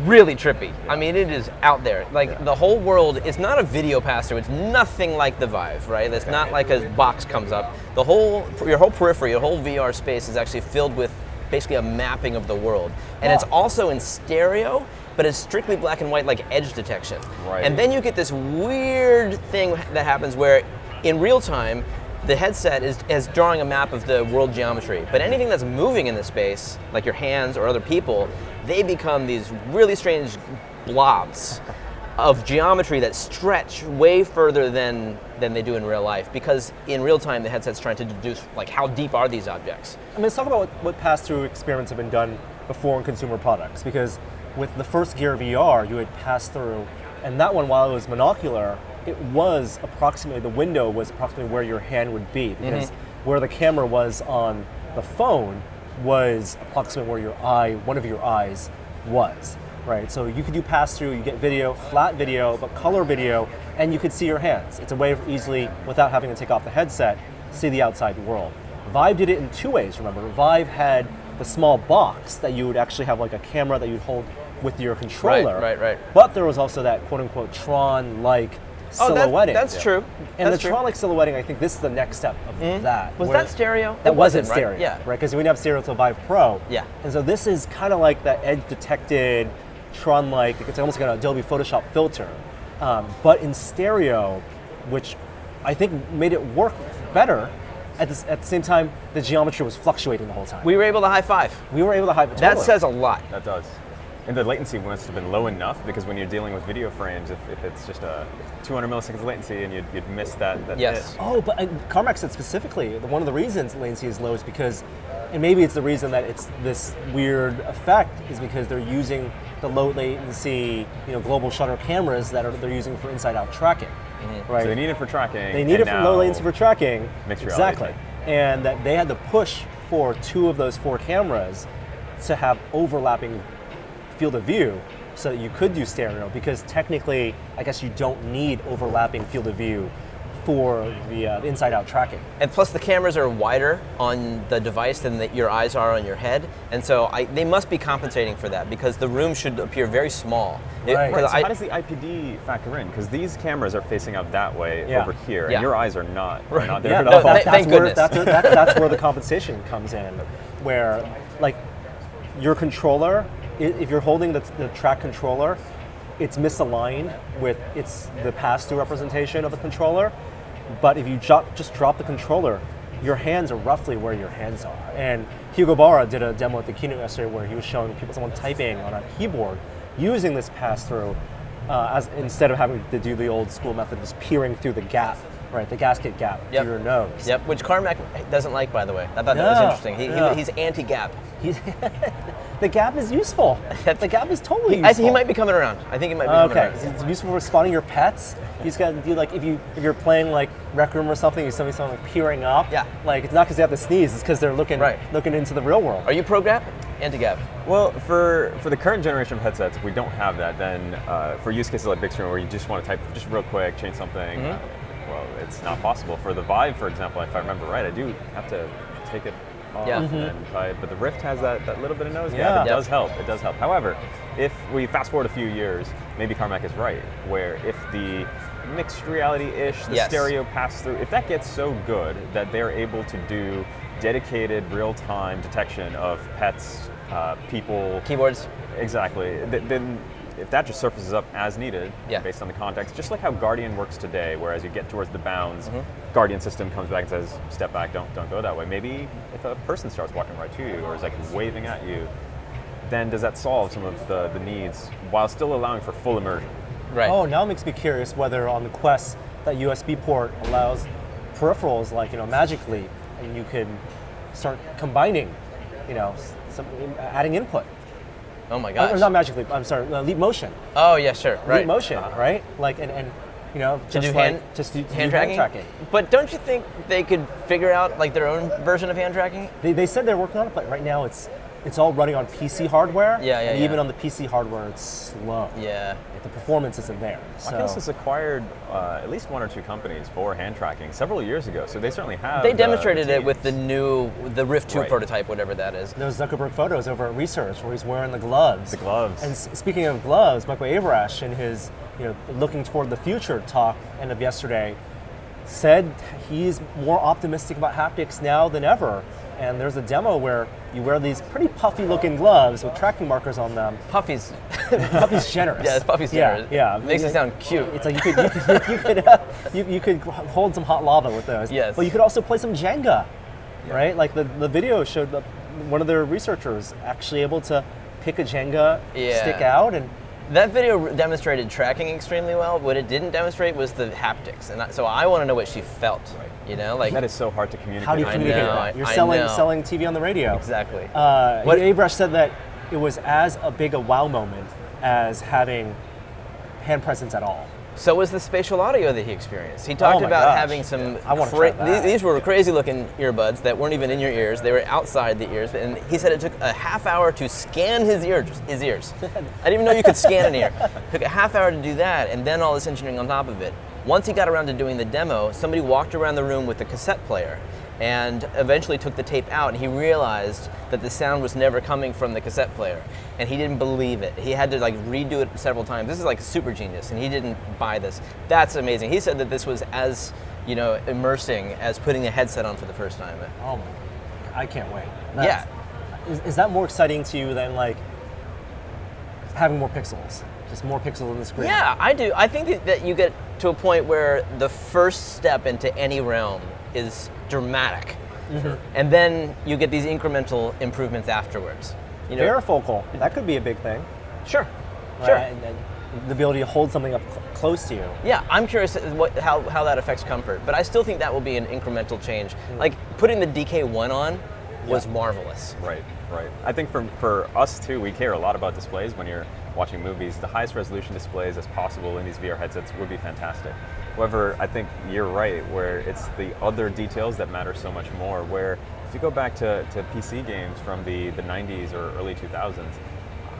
really trippy. I mean, it is out there. Like the whole world, it's not a video pass-through. It's nothing like the Vive, right? It's not like a box comes up. Your whole periphery, your whole VR space is actually filled with basically a mapping of the world. And it's also in stereo, but it's strictly black and white, like edge detection. Right. And then you get this weird thing that happens where in real time, the headset is drawing a map of the world geometry. But anything that's moving in the space, like your hands or other people, they become these really strange blobs of geometry that stretch way further than they do in real life, because in real time the headset's trying to deduce like how deep are these objects. I mean, let's talk about what pass-through experiments have been done before in consumer products, because with the first Gear VR, you had pass-through, and that one, while it was monocular, it was approximately, the window was approximately where your hand would be, because where the camera was on the phone was approximately where one of your eyes was, right? So you could do pass-through, you get video, flat video, but color video, and you could see your hands. It's a way of easily, without having to take off the headset, see the outside world. Vive did it in 2 ways, remember. Vive had the small box that you would actually have like a camera that you'd hold with your controller. Right. But there was also that quote-unquote Tron-like silhouetting. That's true. And the Tron-like silhouetting, I think this is the next step of that. Was that stereo? That wasn't stereo, right? Yeah. Right, because we didn't have stereo until Vive Pro. Yeah. And so this is kind of like that edge-detected Tron-like, it's almost like an Adobe Photoshop filter, but in stereo, which I think made it work better at the same time, the geometry was fluctuating the whole time. We were able to high five. We were able to high five. That says a lot. That does. And the latency must have been low enough, because when you're dealing with video frames, if it's just a 200 milliseconds latency and you'd miss that Yes. hit. Oh, but Carmack said specifically that one of the reasons latency is low is because, and maybe it's the reason that it's this weird effect, is because they're using the low latency, global shutter cameras that they're using for inside-out tracking, right? So they need it for tracking. They need it for low latency for tracking. Mixed reality. Exactly. And that they had to push for 2 of those 4 cameras to have overlapping field of view so that you could do stereo, because technically, I guess you don't need overlapping field of view for the inside-out tracking. And plus the cameras are wider on the device than your eyes are on your head, and so they must be compensating for that, because the room should appear very small. Right. So how does the IPD factor in? Because these cameras are facing out that way over here, Yeah. and your eyes are not there Yeah, at all. Thank goodness. That's where the compensation comes in, where like your controller, if you're holding the track controller, it's misaligned with the pass-through representation of the controller. But if you just drop the controller, your hands are roughly where your hands are. And Hugo Barra did a demo at the keynote yesterday where he was showing someone typing on a keyboard using this pass-through as instead of having to do the old school method of just peering through the gap, right? The gasket gap through your nose. Yep, which Carmack doesn't like, by the way. I thought that was interesting. He's anti-gap. The gap is useful. The gap is totally useful. He might be coming around. I think he might be coming around. It's useful for spotting your pets. You just gotta do, like, if you're playing like Rec Room or something, you see someone like peering up. Yeah. Like, it's not because they have to sneeze, it's because they're looking into the real world. Are you pro-gap? Anti-gap? Well, for the current generation of headsets, if we don't have that, then for use cases like Bigscreen where you just want to type just real quick, change something, well, it's not possible. For the Vive, for example, if I remember right, I do have to take it off and type, but the Rift has that little bit of nose gap. It does help. It does help. However, if we fast forward a few years, maybe Carmack is right, where if the mixed reality-ish, the stereo pass-through, if that gets so good that they're able to do dedicated real-time detection of pets, people, Keyboards? Exactly. Then if that just surfaces up as needed, based on the context, just like how Guardian works today, whereas you get towards the bounds, Guardian system comes back and says, step back, don't go that way. Maybe if a person starts walking right to you or is like waving at you, then does that solve some of the needs while still allowing for full immersion? Right. Oh, now it makes me curious whether on the Quest that USB port allows peripherals like, magically, and you can start combining, adding input. Oh my gosh. Or not magically, I'm sorry, Leap Motion. Oh yeah, sure. Right. Leap Motion, right? Like, and to do hand tracking. But don't you think they could figure out like their own version of hand tracking? They said they're working on it, but right now it's all running on PC hardware. And even on the PC hardware, it's slow. Yeah. The performance isn't there. Oculus has acquired at least 1 or 2 companies for hand tracking several years ago, so they certainly have. They demonstrated it with the Rift 2 prototype, whatever that is. Those Zuckerberg photos over at Research where he's wearing the gloves. The gloves. And speaking of gloves, Michael Avrash in his looking toward the future talk end of yesterday said he's more optimistic about haptics now than ever. And there's a demo where you wear these pretty puffy looking gloves with tracking markers on them. Puffy's generous. Yeah, Puffy's generous. Yeah. Makes it sound cute. It's like you could hold some hot lava with those. Yes. But you could also play some Jenga, right? Like the video showed one of their researchers actually able to pick a Jenga stick out and. That video demonstrated tracking extremely well. What it didn't demonstrate was the haptics, and so I want to know what she felt. Like that is so hard to communicate. How do you communicate that? You're selling TV on the radio. Exactly. Avrash said that it was as a big a wow moment as having hand presence at all. So was the spatial audio that he experienced. He talked about having some. I want to try that. These were crazy-looking earbuds that weren't even in your ears; they were outside the ears. And he said it took a half hour to scan his ears. I didn't even know you could scan an ear. It took a half hour to do that, and then all this engineering on top of it. Once he got around to doing the demo, somebody walked around the room with the cassette player, and eventually took the tape out, and he realized that the sound was never coming from the cassette player, and he didn't believe it. He had to redo it several times. This is like a super genius, and he didn't buy this. That's amazing. He said that this was as immersing as putting a headset on for the first time. Oh my, I can't wait. Is that more exciting to you than having more pixels? Just more pixels on the screen? Yeah, I do. I think that you get to a point where the first step into any realm is dramatic. And then you get these incremental improvements afterwards. You know, Varifocal, that could be a big thing. Sure. And the ability to hold something up close to you. Yeah, I'm curious how that affects comfort, but I still think that will be an incremental change. Like putting the DK1 on was marvelous. Right. I think for us too, we care a lot about displays when you're watching movies. The highest resolution displays as possible in these VR headsets would be fantastic. However, I think you're right, where it's the other details that matter so much more, where if you go back to PC games from the 90s or early 2000s,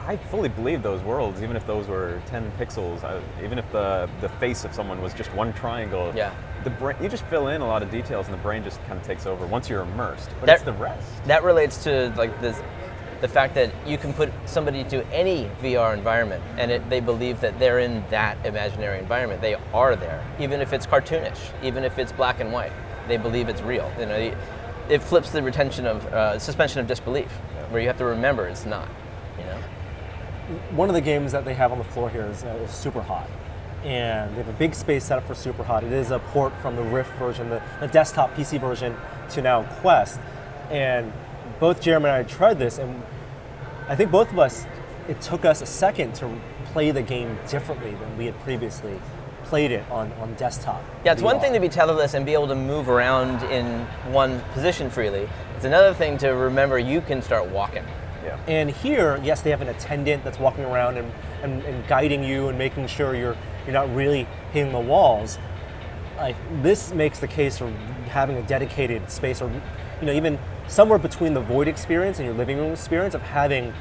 I fully believe those worlds, even if those were 10 pixels, even if the face of someone was just one triangle, the brain, you just fill in a lot of details and the brain just kind of takes over once you're immersed, but it's the rest. That relates to like the fact that you can put somebody to any VR environment and they believe that they're in that imaginary environment. They are there, even if it's cartoonish, even if it's black and white. They believe it's real. You know, it flips the suspension of disbelief, where you have to remember it's not. You know. One of the games that they have on the floor here is Superhot. And they have a big space set up for Superhot. It is a port from the Rift version, the desktop PC version, to now Quest. And both Jeremy and I tried this, and I think both of us, it took us a second to play the game differently than we had previously played it on desktop. Yeah, it's VR. one thing to be tetherless and be able to move around in one position freely. It's another thing to remember you can start walking. Yeah. And here, yes, they have an attendant that's walking around and guiding you and making sure you're not really hitting the walls. Like, this makes the case for having a dedicated space, or even somewhere between the Void experience and your living room experience, of having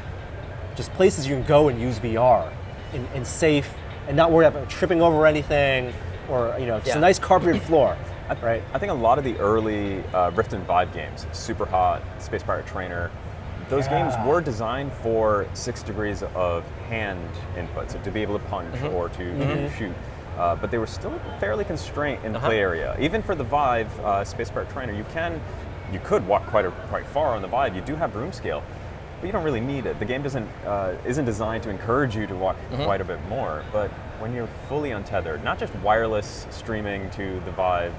just places you can go and use VR in safe and not worry about tripping over anything, or just a nice carpeted floor. Right. I think a lot of the early Rift and Vive games, Superhot, Space Pirate Trainer, those games were designed for 6 degrees of hand input, so to be able to punch or to shoot. But they were still fairly constrained in the play area. Even for the Vive, Space Pirate Trainer, you could walk quite far on the Vive. You do have room scale, but you don't really need it. The game isn't designed to encourage you to walk quite a bit more. But when you're fully untethered, not just wireless streaming to the Vive,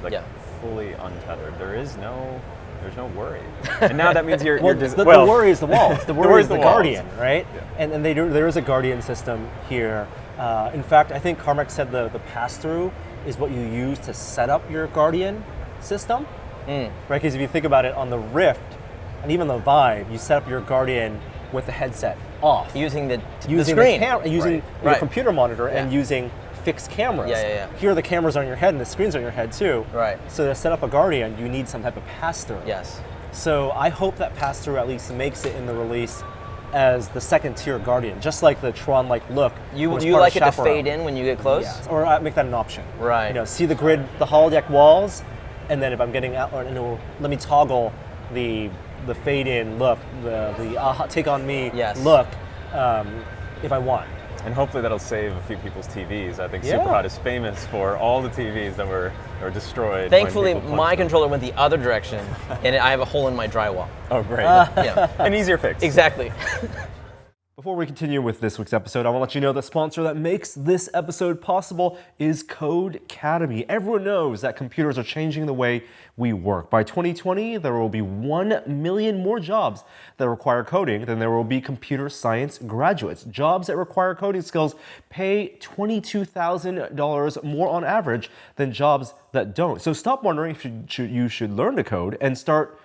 fully untethered, there's no worry. And now that means the worry is the walls. The worry is the walls. Guardian, right? Yeah. And there is a Guardian system here. In fact, I think Carmack said the pass-through is what you use to set up your Guardian system. Right? Because if you think about it, on the Rift and even the Vive, you set up your Guardian with the headset off. Using the screen. Screen. Using your computer monitor and using fixed cameras. Yeah. Here the cameras are on your head and the screen's on your head too. Right. So to set up a Guardian, you need some type of pass-through. Yes. So I hope that pass-through at least makes it in the release as the second tier Guardian, just like the Tron-like look. You like it to fade in when you get close? Yes. Or make that an option. Right. See the grid, the holodeck walls, and then if I'm getting out, let me toggle the fade in look, the take on me look, if I want. And hopefully that'll save a few people's TVs. I think Superhot is famous for all the TVs that were destroyed. Thankfully, my controller went the other direction, and I have a hole in my drywall. Oh, great. An easier fix. Exactly. Before we continue with this week's episode, I want to let you know the sponsor that makes this episode possible is Codecademy. Everyone knows that computers are changing the way we work. By 2020, there will be 1 million more jobs that require coding than there will be computer science graduates. Jobs that require coding skills pay $22,000 more on average than jobs that don't. So stop wondering if you should learn to code and start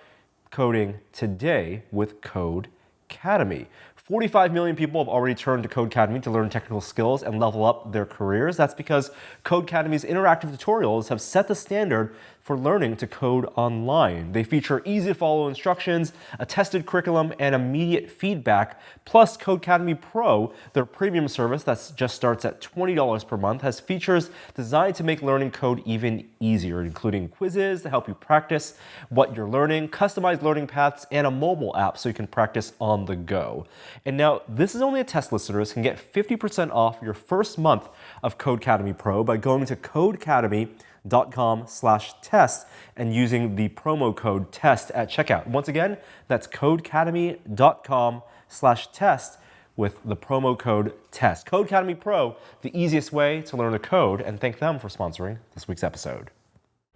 coding today with Codecademy. 45 million people have already turned to Codecademy to learn technical skills and level up their careers. That's because Codecademy's interactive tutorials have set the standard for learning to code online. They feature easy-to-follow instructions, a tested curriculum, and immediate feedback. Plus, Codecademy Pro, their premium service that just starts at $20 per month, has features designed to make learning code even easier, including quizzes to help you practice what you're learning, customized learning paths, and a mobile app so you can practice on the go. And now, this is only a test. Listeners can get 50% off your first month of Codecademy Pro by going to codecademy.com/test and using the promo code TEST at checkout. Once again, that's codecademy.com/test with the promo code TEST. Codecademy Pro, the easiest way to learn to code, and thank them for sponsoring this week's episode.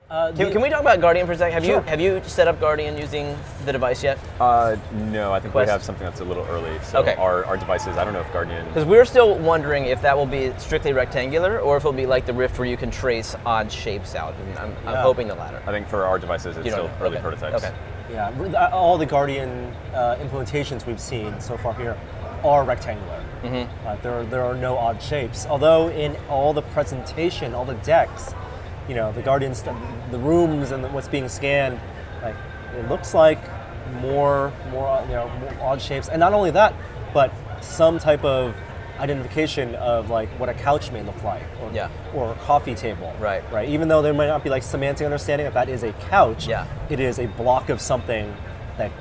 Can we talk about Guardian for a second? Sure. Have you set up Guardian using the device yet? No, I think Quest? we have something that's a little early. So Okay. our devices, I don't know if Guardian. Because we're still wondering if that will be strictly rectangular or if it'll be like the Rift where you can trace odd shapes out. And I'm hoping the latter. I think for our devices, it's You don't still know. early Okay. prototypes. Okay. Yeah, all the Guardian implementations we've seen so far here are rectangular. There are no odd shapes. Although in all the presentation, all the decks, the Guardians, the rooms and what's being scanned, like it looks like more odd shapes. And not only that, but some type of identification of like what a couch may look like, or a coffee table. Right. Even though there might not be like semantic understanding that is a couch, it is a block of something that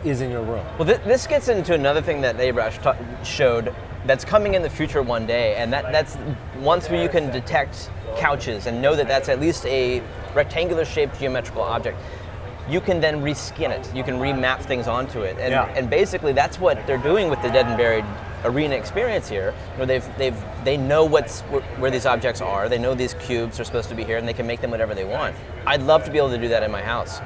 is in your room. Well, this gets into another thing that Abrash showed that's coming in the future one day, and that's once you can detect couches and know that that's at least a rectangular shaped geometrical object, you can then reskin it. You can remap things onto it, and basically that's what they're doing with the Dead and Buried arena experience here, where they know where these objects are. They know these cubes are supposed to be here, and they can make them whatever they want. I'd love to be able to do that in my house.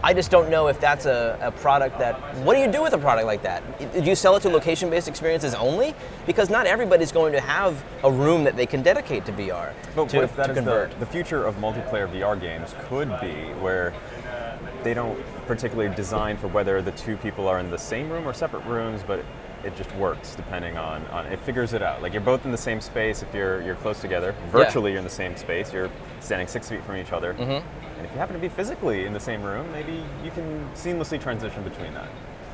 I just don't know if that's a product that. What do you do with a product like that? Do you sell it to location-based experiences only? Because not everybody's going to have a room that they can dedicate to VR. But to, what if that to is convert. the future of multiplayer VR games could be where they don't particularly design for whether the two people are in the same room or separate rooms, but it just works depending on it figures it out. Like you're both in the same space if you're close together. Virtually you're in the same space. You're standing 6 feet from each other. And if you happen to be physically in the same room, maybe you can seamlessly transition between that.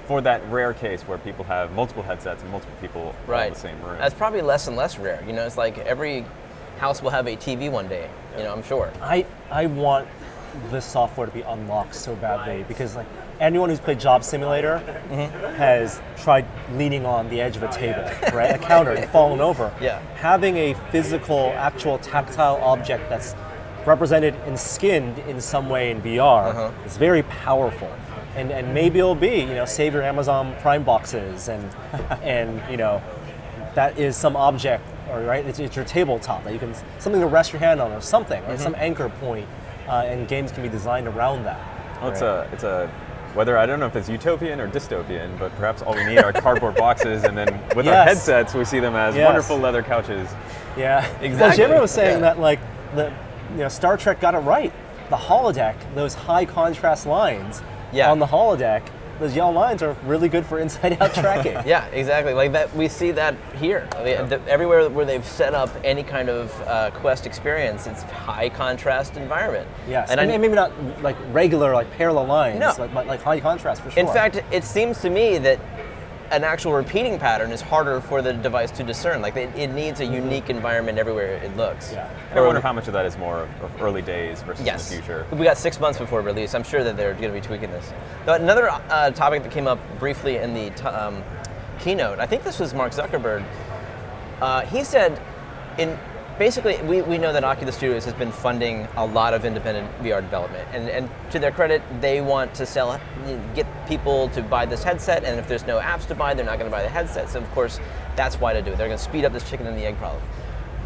For that rare case where people have multiple headsets and multiple people all in the same room. That's probably less and less rare. It's like every house will have a TV one day. I'm sure. I want this software to be unlocked so badly because like anyone who's played Job Simulator has tried leaning on the edge of a table, right? A counter and fallen over. Yeah. Having a physical, actual tactile object that's represented and skinned in some way in VR is very powerful. And maybe it'll be, save your Amazon Prime boxes and that is some object, or right, it's your tabletop that you can, something to rest your hand on or something, or some anchor point, and games can be designed around that. Well, it's a whether I don't know if it's utopian or dystopian, but perhaps all we need are cardboard boxes, and then with our headsets, we see them as wonderful leather couches. Yeah, exactly. Well, Jimmy was saying that like Star Trek got it right. The holodeck, those high contrast lines on the holodeck, those yellow lines are really good for inside-out tracking. Yeah, exactly. Like that, we see that here. Everywhere where they've set up any kind of Quest experience, it's high contrast environment. Yes, and maybe not like regular, like parallel lines, No. but like high contrast for sure. In fact, it seems to me that an actual repeating pattern is harder for the device to discern. Like it needs a unique environment everywhere it looks. Yeah. I wonder how much of that is more of early days versus in the future. We got 6 months before release. I'm sure that they're going to be tweaking this. Another topic that came up briefly in the keynote, I think this was Mark Zuckerberg. He said, basically, we know that Oculus Studios has been funding a lot of independent VR development, and to their credit, they want to get people to buy this headset, and if there's no apps to buy, they're not going to buy the headset. So of course, that's why to do it. They're going to speed up this chicken and the egg problem.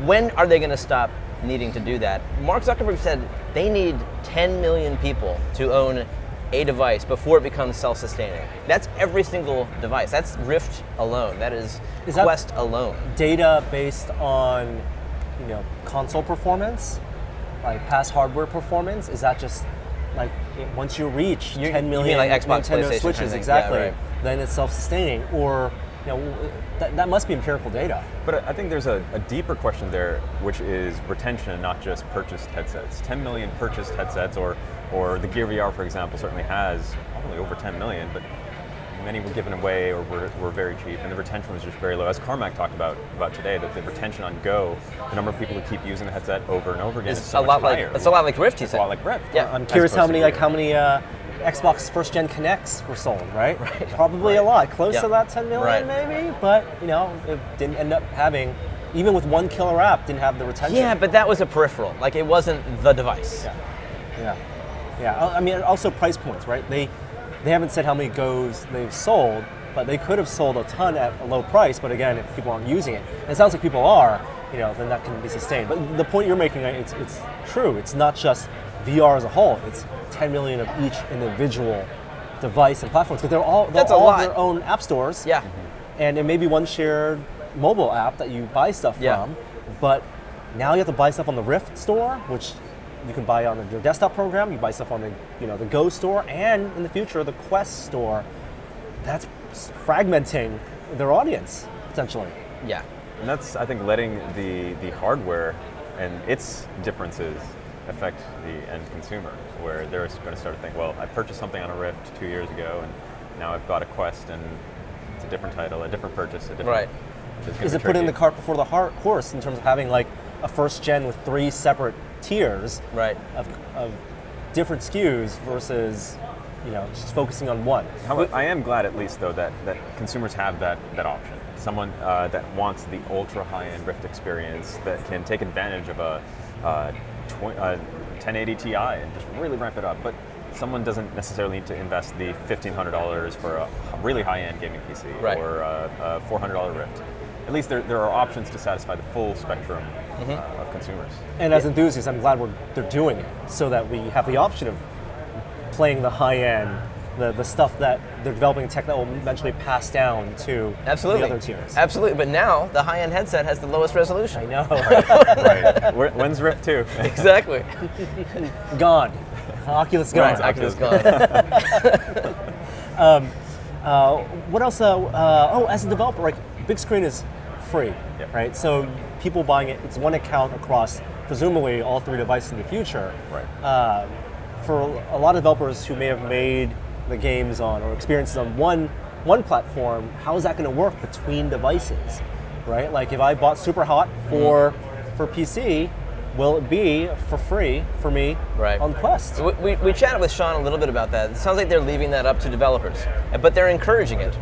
When are they going to stop needing to do that? Mark Zuckerberg said they need 10 million people to own a device before it becomes self-sustaining. That's every single device. That's Rift alone. That is Quest alone. Data based on console performance, like past hardware performance? Is that just like once you reach 10 million, you mean like Xbox, Nintendo PlayStation Switches, kind of thing. exactly, Yeah, right. then it's self-sustaining, or that must be empirical data. But I think there's a deeper question there, which is retention, not just purchased headsets. 10 million purchased headsets, or the Gear VR, for example, certainly has probably over 10 million, but many were given away or were very cheap, and the retention was just very low. As Carmack talked about today, that the retention on Go, the number of people who keep using the headset over and over again is so much higher. It's a lot like Rift, he said. It's a lot like Rift. Yeah. I'm curious how many Xbox first gen Connects were sold, right? Probably a lot, close to that 10 million maybe, but it didn't end up having, even with one killer app, didn't have the retention. Yeah, but that was a peripheral. Like it wasn't the device. Yeah. I mean, also price points, right? They haven't said how many Go's they've sold, but they could have sold a ton at a low price. But again, if people aren't using it, and it sounds like people are, then that can be sustained. But the point you're making, it's true. It's not just VR as a whole, it's 10 million of each individual device and platforms, because they're all That's a all lot. their own app stores. Yeah. And it may be one shared mobile app that you buy stuff Yeah. from, but now you have to buy stuff on the Rift store, which you can buy on your desktop program. You buy stuff on the Go store, and in the future the Quest store. That's fragmenting their audience potentially. Yeah. And that's, I think, letting the hardware and its differences affect the end consumer, where they're going to start to think, well, I purchased something on a Rift 2 years ago, and now I've got a Quest, and it's a different title, a different purchase, a different. Right. Is it putting the cart before the horse in terms of having like a first gen with 3 separate tiers Right. of different SKUs versus just focusing on one? I am glad, at least, though, that consumers have that option. Someone that wants the ultra high-end Rift experience that can take advantage of a 1080 Ti and just really ramp it up. But someone doesn't necessarily need to invest the $1,500 for a really high-end gaming PC Right. or a $400 Rift. At least there are options to satisfy the full spectrum of consumers. And as enthusiasts, I'm glad they're doing it so that we have the option of playing the high end, the stuff that they're developing tech that will eventually pass down to Absolutely. the other tiers. Absolutely. But now the high-end headset has the lowest resolution. I know. Right. When's Rift 2? Exactly. Gone. Oculus gone. Right. Oculus gone. What else? As a developer, like Bigscreen is free, Yep. right? So people buying it, it's one account across presumably all 3 devices in the future. Right. For a lot of developers who may have made the games on or experiences on one platform, how is that going to work between devices, right? Like if I bought Superhot for PC, will it be for free for me Right. on Quest? We chatted with Sean a little bit about that. It sounds like they're leaving that up to developers, but they're encouraging it,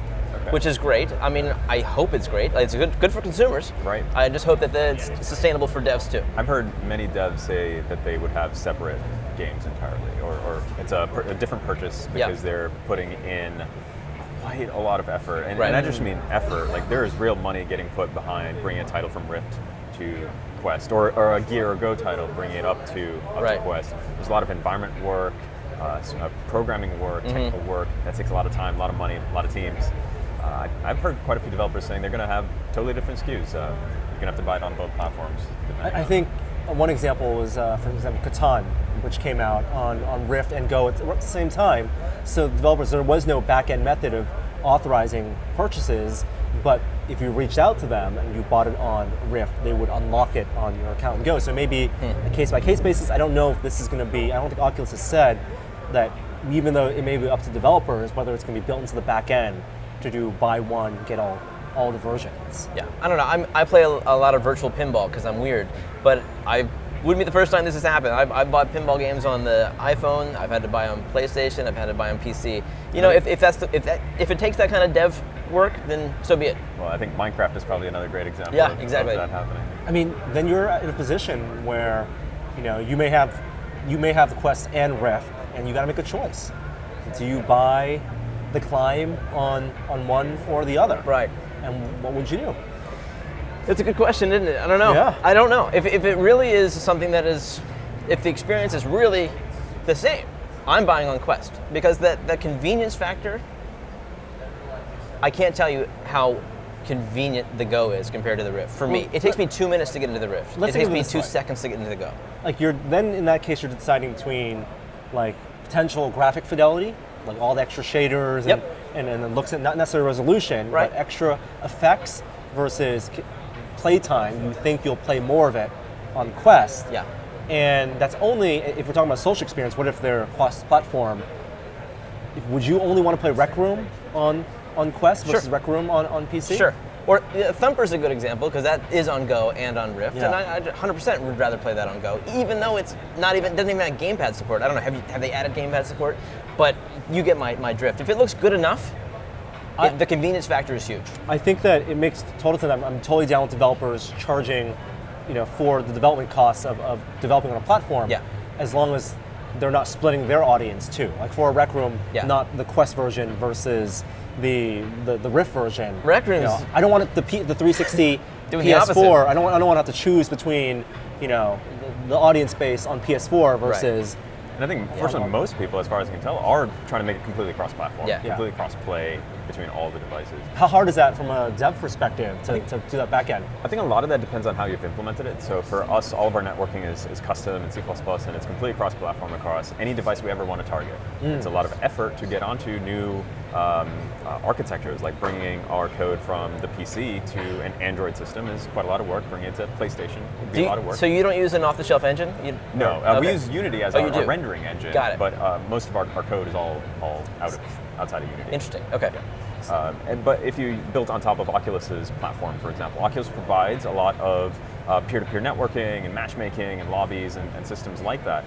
which is great. I mean, I hope it's great. It's good for consumers. Right. I just hope that it's sustainable for devs too. I've heard many devs say that they would have separate games entirely, or it's a different purchase because they're putting in quite a lot of effort. And, Right. and I just mean effort. Like, there is real money getting put behind bringing a title from Rift to Quest, or a Gear or Go title, bringing it up to Quest. There's a lot of environment work, programming work, technical work. That takes a lot of time, a lot of money, a lot of teams. I've heard quite a few developers saying they're going to have totally different SKUs. You're going to have to buy it on both platforms. I think one example was, for example, Catan, which came out on Rift and Go at the same time. So developers, there was no back-end method of authorizing purchases, but if you reached out to them and you bought it on Rift, they would unlock it on your account and Go. So maybe a case-by-case basis. I don't know if this is going to be, I don't think Oculus has said that even though it may be up to developers, whether it's going to be built into the back end to do buy one, get all the versions. Yeah, I don't know. I play a lot of virtual pinball because I'm weird, but I wouldn't be the first time this has happened. I've bought pinball games on the iPhone. I've had to buy on PlayStation. I've had to buy on PC. If it takes that kind of dev work, then so be it. Well, I think Minecraft is probably another great example Yeah, of exactly. that happening. I mean, then you're in a position where, you may have the Quest and Rift, and you got to make a choice. Do you buy the Climb on one or the other? Right. And what would you do? It's a good question, isn't it? I don't know. Yeah. I don't know. If it really is something that is, if the experience is really the same, I'm buying on Quest because that convenience factor. I can't tell you how convenient the Go is compared to the Rift. For me, it takes me 2 minutes to get into the Rift. It takes me 2 seconds to get into the Go. Like then in that case you're deciding between like potential graphic fidelity, like all the extra shaders and then looks at not necessarily resolution, right, but extra effects versus playtime. You think you'll play more of it on Quest. Yeah. And that's only if we're talking about social experience. What if they're cross platform? Would you only want to play Rec Room on Quest versus Rec Room on PC? Sure. Or Thumper's a good example because that is on Go and on Rift, and I 100% would rather play that on Go, even though it's doesn't even have gamepad support. I don't know, have they added gamepad support? But you get my drift. If it looks good enough, the convenience factor is huge. I think that it makes total sense. I'm totally down with developers charging, for the development costs of developing on a platform. Yeah. As long as they're not splitting their audience too. Like for a Rec Room, not the Quest version versus the Rift version. Rec Rooms. I don't want the 360 doing the PS4. opposite. I don't want to have to choose between the audience base on PS4 versus And I think, fortunately, most people, as far as I can tell, are trying to make it completely cross-platform, completely cross-play between all the devices. How hard is that from a dev perspective to do that back end? I think a lot of that depends on how you've implemented it. So for us, all of our networking is custom in C++, and it's completely cross-platform across any device we ever want to target. It's a lot of effort to get onto new architectures, like bringing our code from the PC to an Android system is quite a lot of work. Bringing it to PlayStation would be a lot of work. So you don't use an off-the-shelf engine? No, we use Unity as our rendering engine. Got it. But most of our code is all outside of Unity. Interesting. Okay. But if you built on top of Oculus's platform, for example, Oculus provides a lot of peer-to-peer networking and matchmaking and lobbies and systems like that.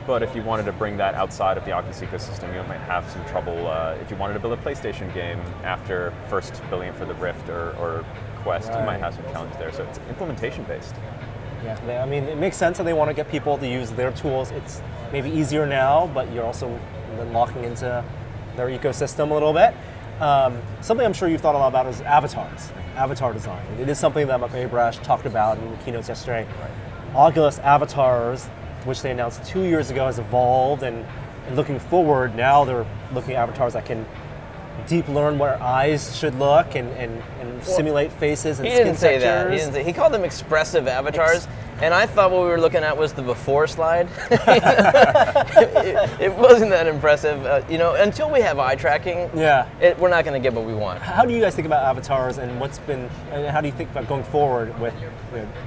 But if you wanted to bring that outside of the Oculus ecosystem, you might have some trouble. If you wanted to build a PlayStation game after first building it for the Rift or Quest, you might have some challenge there. So it's implementation-based. Yeah, I mean, it makes sense that they want to get people to use their tools. It's maybe easier now, but you're also locking into their ecosystem a little bit. Something I'm sure you've thought a lot about is avatars, avatar design. It is something that Michael Abrash talked about in the keynotes yesterday. Oculus avatars, which they announced 2 years ago, has evolved, and looking forward, now they're looking at avatars that can deep learn where eyes should look and simulate faces and skin textures. He didn't say that. He called them expressive avatars, and I thought what we were looking at was the before slide. it wasn't that impressive. Until we have eye tracking, we're not going to get what we want. How do you guys think about avatars, and how do you think about going forward with,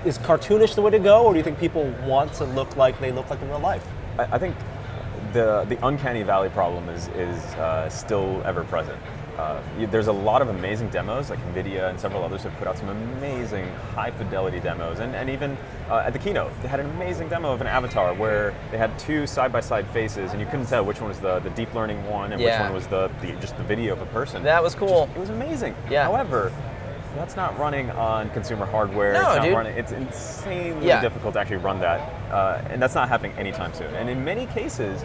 is cartoonish the way to go, or do you think people want to look like they look like in real life? I think the uncanny valley problem is still ever present. There's a lot of amazing demos, like Nvidia and several others have put out some amazing high fidelity demos, and even at the keynote they had an amazing demo of an avatar where they had two side-by-side faces and you couldn't tell which one was the deep learning one and which one was just the video of a person. That was cool. It was amazing. Yeah. However, that's not running on consumer hardware. It's insanely difficult to actually run that, and that's not happening anytime soon. And in many cases,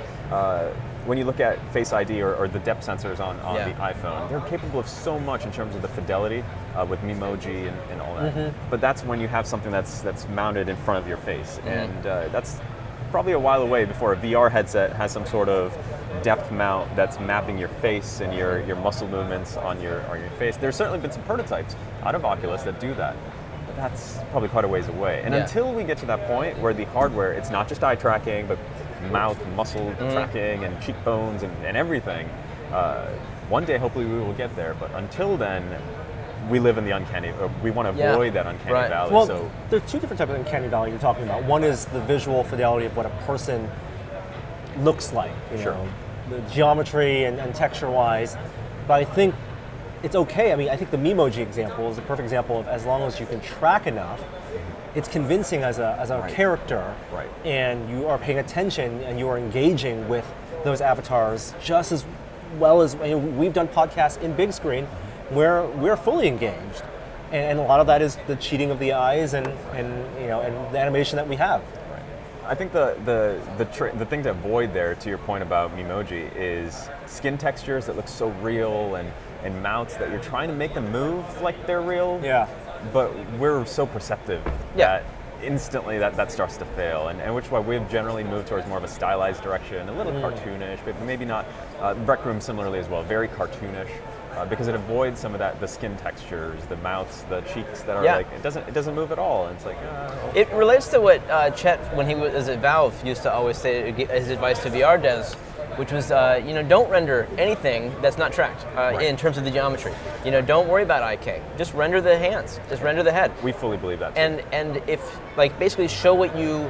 when you look at Face ID or the depth sensors on the iPhone, they're capable of so much in terms of the fidelity with Memoji and all that. But that's when you have something that's mounted in front of your face, and that's probably a while away before a VR headset has some sort of depth mount that's mapping your face and your muscle movements on your face. There's certainly been some prototypes out of Oculus that do that, but that's probably quite a ways away. And until we get to that point where the hardware, it's not just eye tracking, but mouth, muscle tracking, and cheekbones and everything, one day hopefully we will get there. But until then, we live in the uncanny, we want to avoid that uncanny valley. Well, so there's two different types of uncanny valley you're talking about. One is the visual fidelity of what a person looks like, you know, the geometry and texture-wise. But I think it's okay. I mean, I think the Memoji example is a perfect example of, as long as you can track enough, it's convincing as a character, and you are paying attention and you are engaging with those avatars just as well as, we've done podcasts in big screen where we're fully engaged, and a lot of that is the cheating of the eyes and the animation that we have. I think the thing to avoid there, to your point about Memoji, is skin textures that look so real and mouths that you're trying to make them move like they're real. Yeah. But we're so perceptive that instantly that starts to fail, and which is why we've generally moved towards more of a stylized direction, a little cartoonish, but maybe not. Rec Room similarly as well, very cartoonish. Because it avoids some of the skin textures, the mouths, the cheeks that are like, it doesn't move at all. And it's like, It relates to what Chet, when he was at Valve, used to always say, his advice to VR devs, which was, don't render anything that's not tracked in terms of the geometry. Don't worry about IK. Just render the hands. Just render the head. We fully believe that too. And if, basically show what you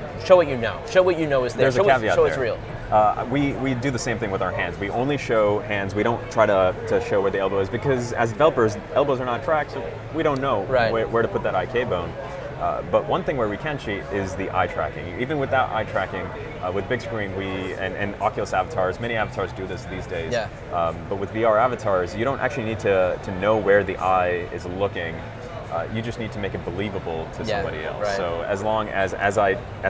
know. Show what you know is there. There's a caveat show there. It's real. We do the same thing with our hands. We only show hands. We don't try to show where the elbow is, because as developers, elbows are not tracked, so we don't know where to put that IK bone. But one thing where we can cheat is the eye tracking. Even without eye tracking, with big screen, and Oculus avatars, many avatars do this these days. Yeah. But with VR avatars, you don't actually need to know where the eye is looking. You just need to make it believable to somebody else. Right. So as long as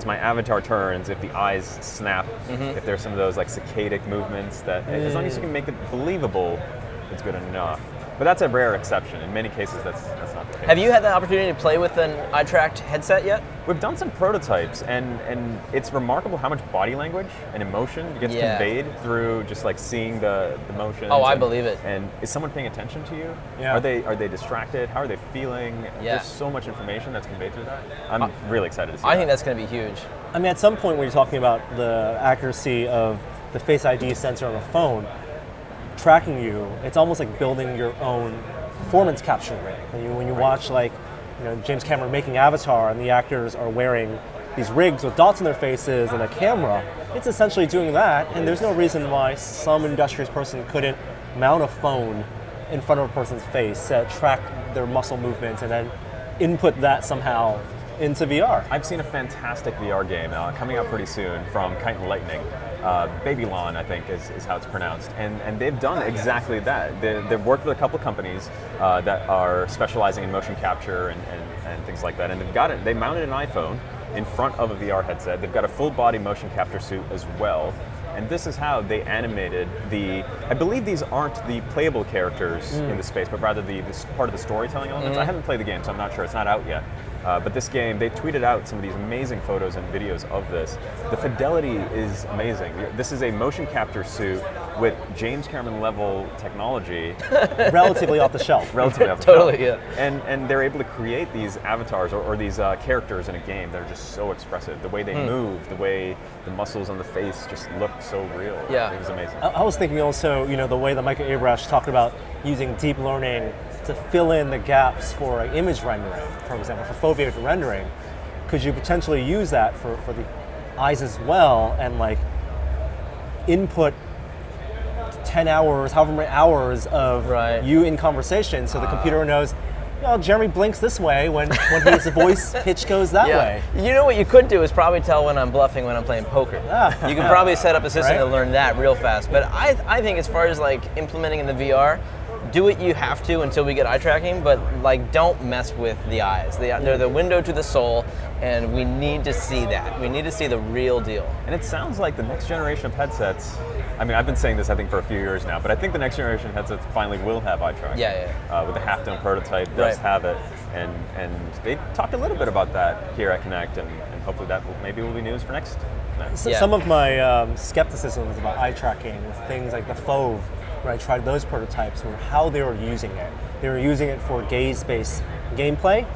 my avatar turns, if the eyes snap, if there's some of those like saccadic movements, as long as you can make it believable, it's good enough. But that's a rare exception. In many cases, that's not the case. Have you had the opportunity to play with an eye-tracked headset yet? We've done some prototypes, and it's remarkable how much body language and emotion gets conveyed through just like seeing the motion. Oh, I believe it. And is someone paying attention to you? Yeah. Are they distracted? How are they feeling? Yeah. There's so much information that's conveyed through that. I'm really excited to see I that. think that's going to be huge. I mean, at some point when you're talking about the accuracy of the Face ID sensor on a phone tracking you, it's almost like building your own performance capture rig. When you watch like, James Cameron making Avatar and the actors are wearing these rigs with dots on their faces and a camera, it's essentially doing that, and there's no reason why some industrious person couldn't mount a phone in front of a person's face, track their muscle movements, and then input that somehow into VR. I've seen a fantastic VR game coming out pretty soon from Kite and Lightning. Babylon, I think, is how it's pronounced. And they've done exactly that. They've worked with a couple companies that are specializing in motion capture and things like that. And they mounted an iPhone in front of a VR headset. They've got a full body motion capture suit as well. And this is how they animated I believe these aren't the playable characters in the space, but rather the part of the storytelling elements. I haven't played the game, so I'm not sure. It's not out yet. But this game, they tweeted out some of these amazing photos and videos of this. The fidelity is amazing. This is a motion capture suit with James Cameron level technology. Relatively off the shelf. Relatively off the Totally, shelf. yeah. And they're able to create these avatars or these characters in a game that are just so expressive. The way they move, the way the muscles on the face just look so real. Yeah. It was amazing. I was thinking also, the way that Michael Abrash talked about using deep learning to fill in the gaps for image rendering, for example, for foveated rendering. Could you potentially use that for the eyes as well, and like input 10 hours, however many hours of you in conversation, so the computer knows, Jeremy blinks this way when his voice pitch goes that way. You know what you could do is probably tell when I'm bluffing when I'm playing poker. You can probably set up a system to learn that real fast. But I think as far as like implementing in the VR, do what you have to until we get eye tracking, but like don't mess with the eyes. They're the window to the soul, and we need to see that. We need to see the real deal. And it sounds like the next generation of headsets, I mean, I've been saying this I think for a few years now, but I think the next generation of headsets finally will have eye tracking. With the Half-Dome prototype does have it, and they talked a little bit about that here at Connect, and hopefully that will be news for next Connect. Some of my skepticism is about eye tracking with things like the Fove. When I tried those prototypes, were how they were using it. They were using it for gaze-based gameplay,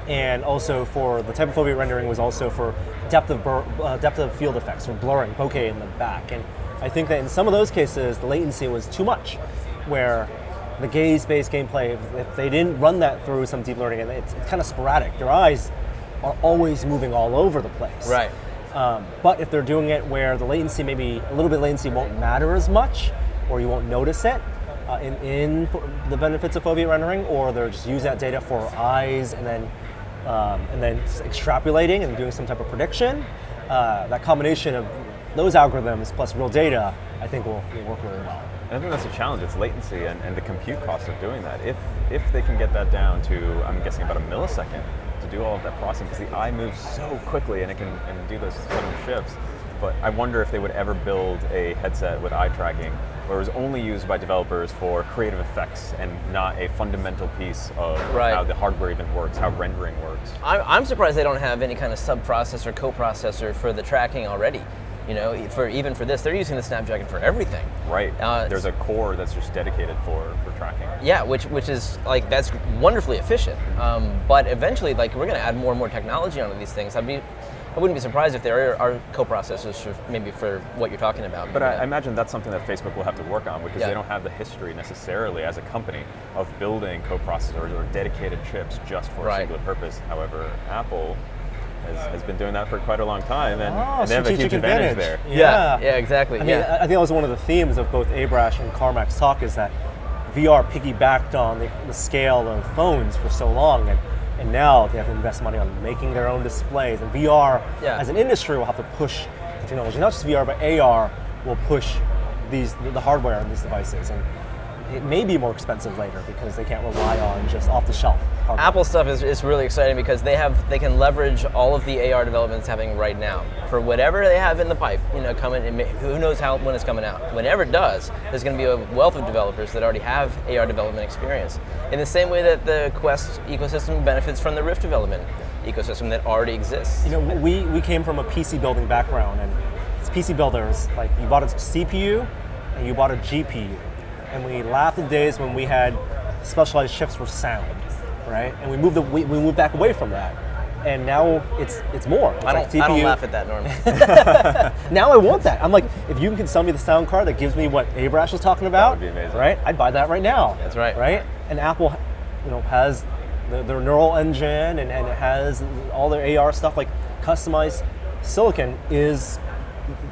and also for the type of foveated rendering was also for depth of field effects, for blurring, bokeh in the back. And I think that in some of those cases, the latency was too much, where the gaze-based gameplay, if they didn't run that through some deep learning, and it's kind of sporadic, their eyes are always moving all over the place. Right. But if they're doing it where the latency, maybe a little bit of latency won't matter as much, or you won't notice it in the benefits of foveated rendering, or they're just using that data for eyes and then extrapolating and doing some type of prediction. That combination of those algorithms plus real data, I think will work really well. And I think that's a challenge. It's latency and the compute cost of doing that. If they can get that down to, I'm guessing, about a millisecond to do all of that processing, because the eye moves so quickly and it can do those sudden shifts. But I wonder if they would ever build a headset with eye tracking where it was only used by developers for creative effects and not a fundamental piece of how the hardware even works, how rendering works. I'm surprised they don't have any kind of sub-processor, co-processor for the tracking already. Even for this, they're using the Snapdragon for everything. Right. There's a core that's just dedicated for tracking. Yeah, which is like, that's wonderfully efficient. But eventually, like, we're going to add more and more technology onto these things. I wouldn't be surprised if there are co-processors for what you're talking about. But I imagine that's something that Facebook will have to work on, because they don't have the history necessarily as a company of building co-processors or dedicated chips just for a singular purpose. However, Apple has been doing that for quite a long time, and they have a huge advantage there. Yeah, exactly. I mean, I think that was one of the themes of both Abrash and Carmack's talk, is that VR piggybacked on the scale of phones for so long, and now they have to invest money on making their own displays. And VR, as an industry, will have to push the technology. Not just VR, but AR will push the hardware on these devices. And it may be more expensive later because they can't rely on just off-the-shelf hardware. Apple stuff is really exciting because they can leverage all of the AR development that's happening right now for whatever they have in the pipe. Coming. Who knows when it's coming out? Whenever it does, there's going to be a wealth of developers that already have AR development experience. In the same way that the Quest ecosystem benefits from the Rift development ecosystem that already exists. We came from a PC building background, and it's PC builders, like you bought a CPU and you bought a GPU. And we laughed at days when we had specialized chips for sound, right? And we moved back away from that. And now it's more. It's I don't laugh at that normally. Now I want that. I'm like, if you can sell me the sound card that gives me what Abrash was talking about, that would be amazing. Right? I'd buy that right now. That's right. Right? And Apple, has their neural engine and it has all their AR stuff. Like customized silicon is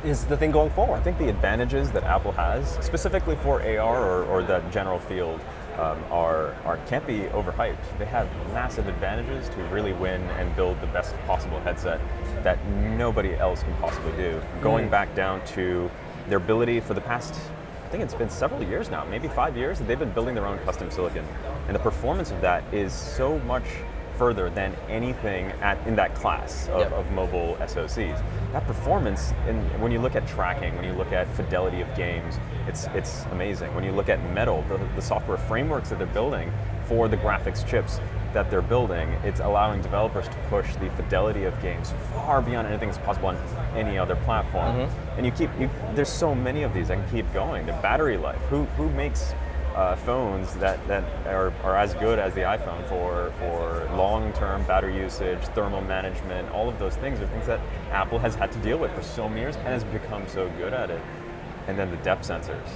the thing going forward. I think the advantages that Apple has, specifically for AR or that general field, can't be overhyped. They have massive advantages to really win and build the best possible headset that nobody else can possibly do. Going back down to their ability for the past, I think it's been several years now, maybe 5 years, that they've been building their own custom silicon. And the performance of that is so much further than anything in that class of mobile SoCs. That performance, when you look at tracking, when you look at fidelity of games, it's amazing. When you look at Metal, the software frameworks that they're building for the graphics chips that they're building, it's allowing developers to push the fidelity of games far beyond anything that's possible on any other platform. And there's so many of these. I can keep going. The battery life. Who makes phones that are as good as the iPhone for long-term battery usage, thermal management, all of those things are things that Apple has had to deal with for so many years and has become so good at it. And then the depth sensors.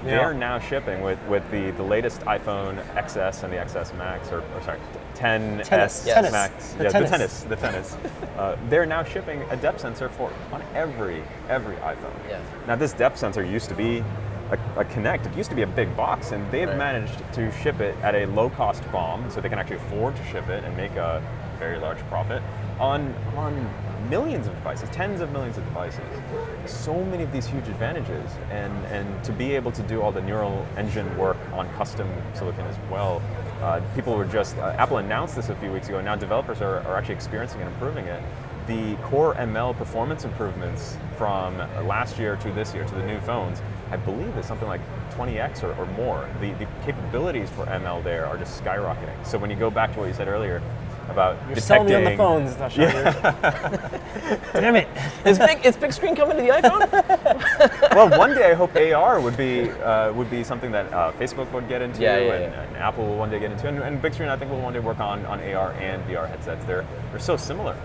Yeah. They're now shipping with the latest iPhone XS and the XS Max, or sorry, 10S Tennis. Max. The tennis. They're now shipping a depth sensor on every iPhone. Yeah. Now this depth sensor used to be a Connect. It used to be a big box, and they've managed to ship it at a low-cost BOM, so they can actually afford to ship it and make a very large profit on millions of devices, tens of millions of devices. So many of these huge advantages, and to be able to do all the neural engine work on custom silicon as well. People were Apple announced this a few weeks ago, and now developers are actually experiencing and improving it. The core ML performance improvements from last year to this year to the new phones, I believe is something like 20x or more. The capabilities for ML there are just skyrocketing. So when you go back to what you said earlier about You're selling me on the phones, Darshan. Damn it. Is big screen coming to the iPhone? Well, one day I hope AR would be something that Facebook would get into, and Apple will one day get into, and big screen I think will one day work on AR and VR headsets. They're so similar.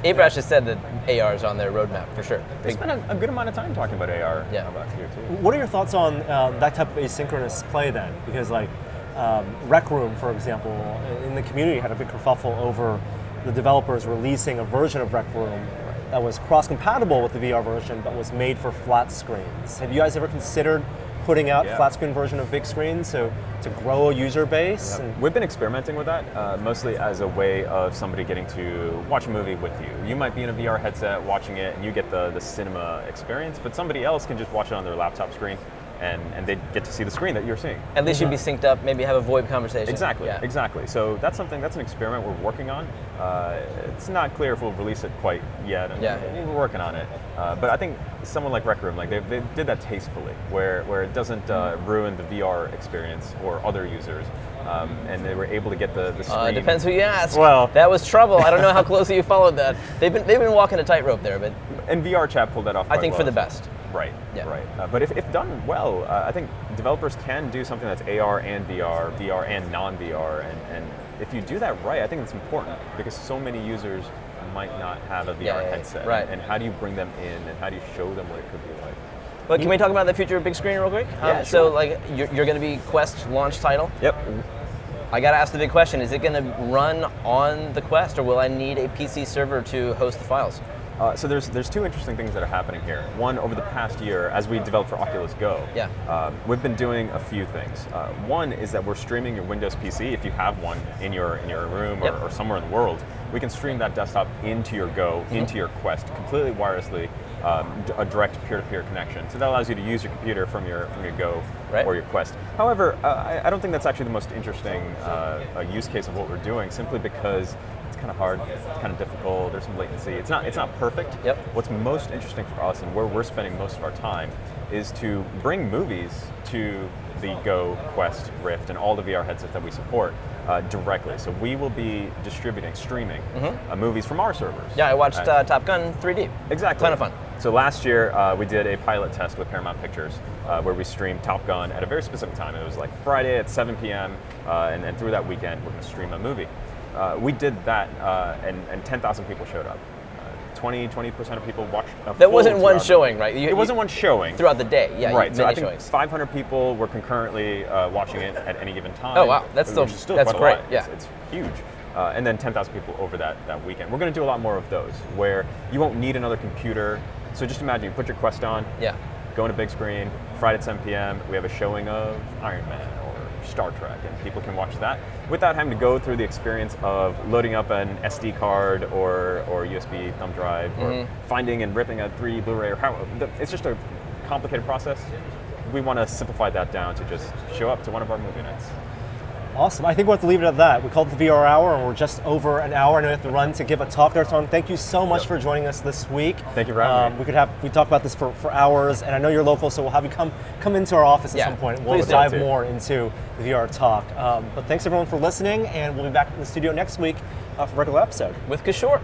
Abrash has said that AR is on their roadmap for sure. They spent a good amount of time talking about AR about here too. What are your thoughts on that type of asynchronous play then? Because Rec Room, for example, in the community had a big kerfuffle over the developers releasing a version of Rec Room that was cross-compatible with the VR version, but was made for flat screens. Have you guys ever considered putting out flat screen version of big screens to grow a user base? Yeah. We've been experimenting with that, mostly as a way of somebody getting to watch a movie with you. You might be in a VR headset watching it and you get the cinema experience, but somebody else can just watch it on their laptop screen and they get to see the screen that you're seeing. At least you'd be synced up, maybe have a VoIP conversation. Exactly. So that's an experiment we're working on. It's not clear if we'll release it quite yet, and we're working on it. But I think someone like Rec Room, they did that tastefully, where it doesn't ruin the VR experience for other users. And they were able to get the screen. It depends who you ask. Well, that was trouble. I don't know how closely you followed that. They've been walking a tightrope there, but and VR chat pulled that off. I think well. for the best. Right. But if done well, I think developers can do something that's AR and VR, VR and non-VR, and if you do that right, I think it's important because so many users might not have a VR headset. Right. And how do you bring them in, and how do you show them what it could be like? Well, can we talk about the future of big screen real quick? Sure. So, you're going to be Quest launch title. Yep. I got to ask the big question: is it going to run on the Quest, or will I need a PC server to host the files? So there's two interesting things that are happening here. One, over the past year, as we developed for Oculus Go, we've been doing a few things. One is that we're streaming your Windows PC, if you have one in your room or somewhere in the world. We can stream that desktop into your Go, into your Quest, completely wirelessly, a direct peer-to-peer connection. So that allows you to use your computer from your Go Right. or your Quest. However, I don't think that's actually the most interesting use case of what we're doing, simply because it's kind of hard, it's kind of difficult, there's some latency. It's not perfect. Yep. What's most interesting for us and where we're spending most of our time is to bring movies to the Go, Quest, Rift, and all the VR headsets that we support directly. So we will be streaming movies from our servers. Yeah, I watched Top Gun 3D. Exactly. Ton of fun. So last year we did a pilot test with Paramount Pictures where we streamed Top Gun at a very specific time. It was like Friday at 7 p.m. And through that weekend we're going to stream a movie. We did that and 10,000 people showed up. 20% of people watched a That full wasn't one 2-hour showing, right? It wasn't one showing. Throughout the day, yeah. Right, so I many think showings. 500 people were concurrently watching it at any given time. Oh, wow. That's which is still quite a great, lot. yeah. It's huge. And then 10,000 people over that weekend. We're going to do a lot more of those, where you won't need another computer. So just imagine you put your Quest on, Yeah. go into big screen, Friday at 7 p.m., we have a showing of Iron Man or Star Trek, and people can watch that without having to go through the experience of loading up an SD card or USB thumb drive, or finding and ripping a 3D Blu-ray, or how. It's just a complicated process. We want to simplify that down to just show up to one of our movie nights. Awesome. I think we'll have to leave it at that. We called it the VR Hour, and we're just over an hour, and we have to run to give a talk. Darshan, thank you so much for joining us this week. Thank you for having me. We talk about this for hours, and I know you're local, so we'll have you come into our office at some point. We'll please do. dive more into the VR talk. But thanks everyone for listening, and we'll be back in the studio next week for a regular episode. With Kishore.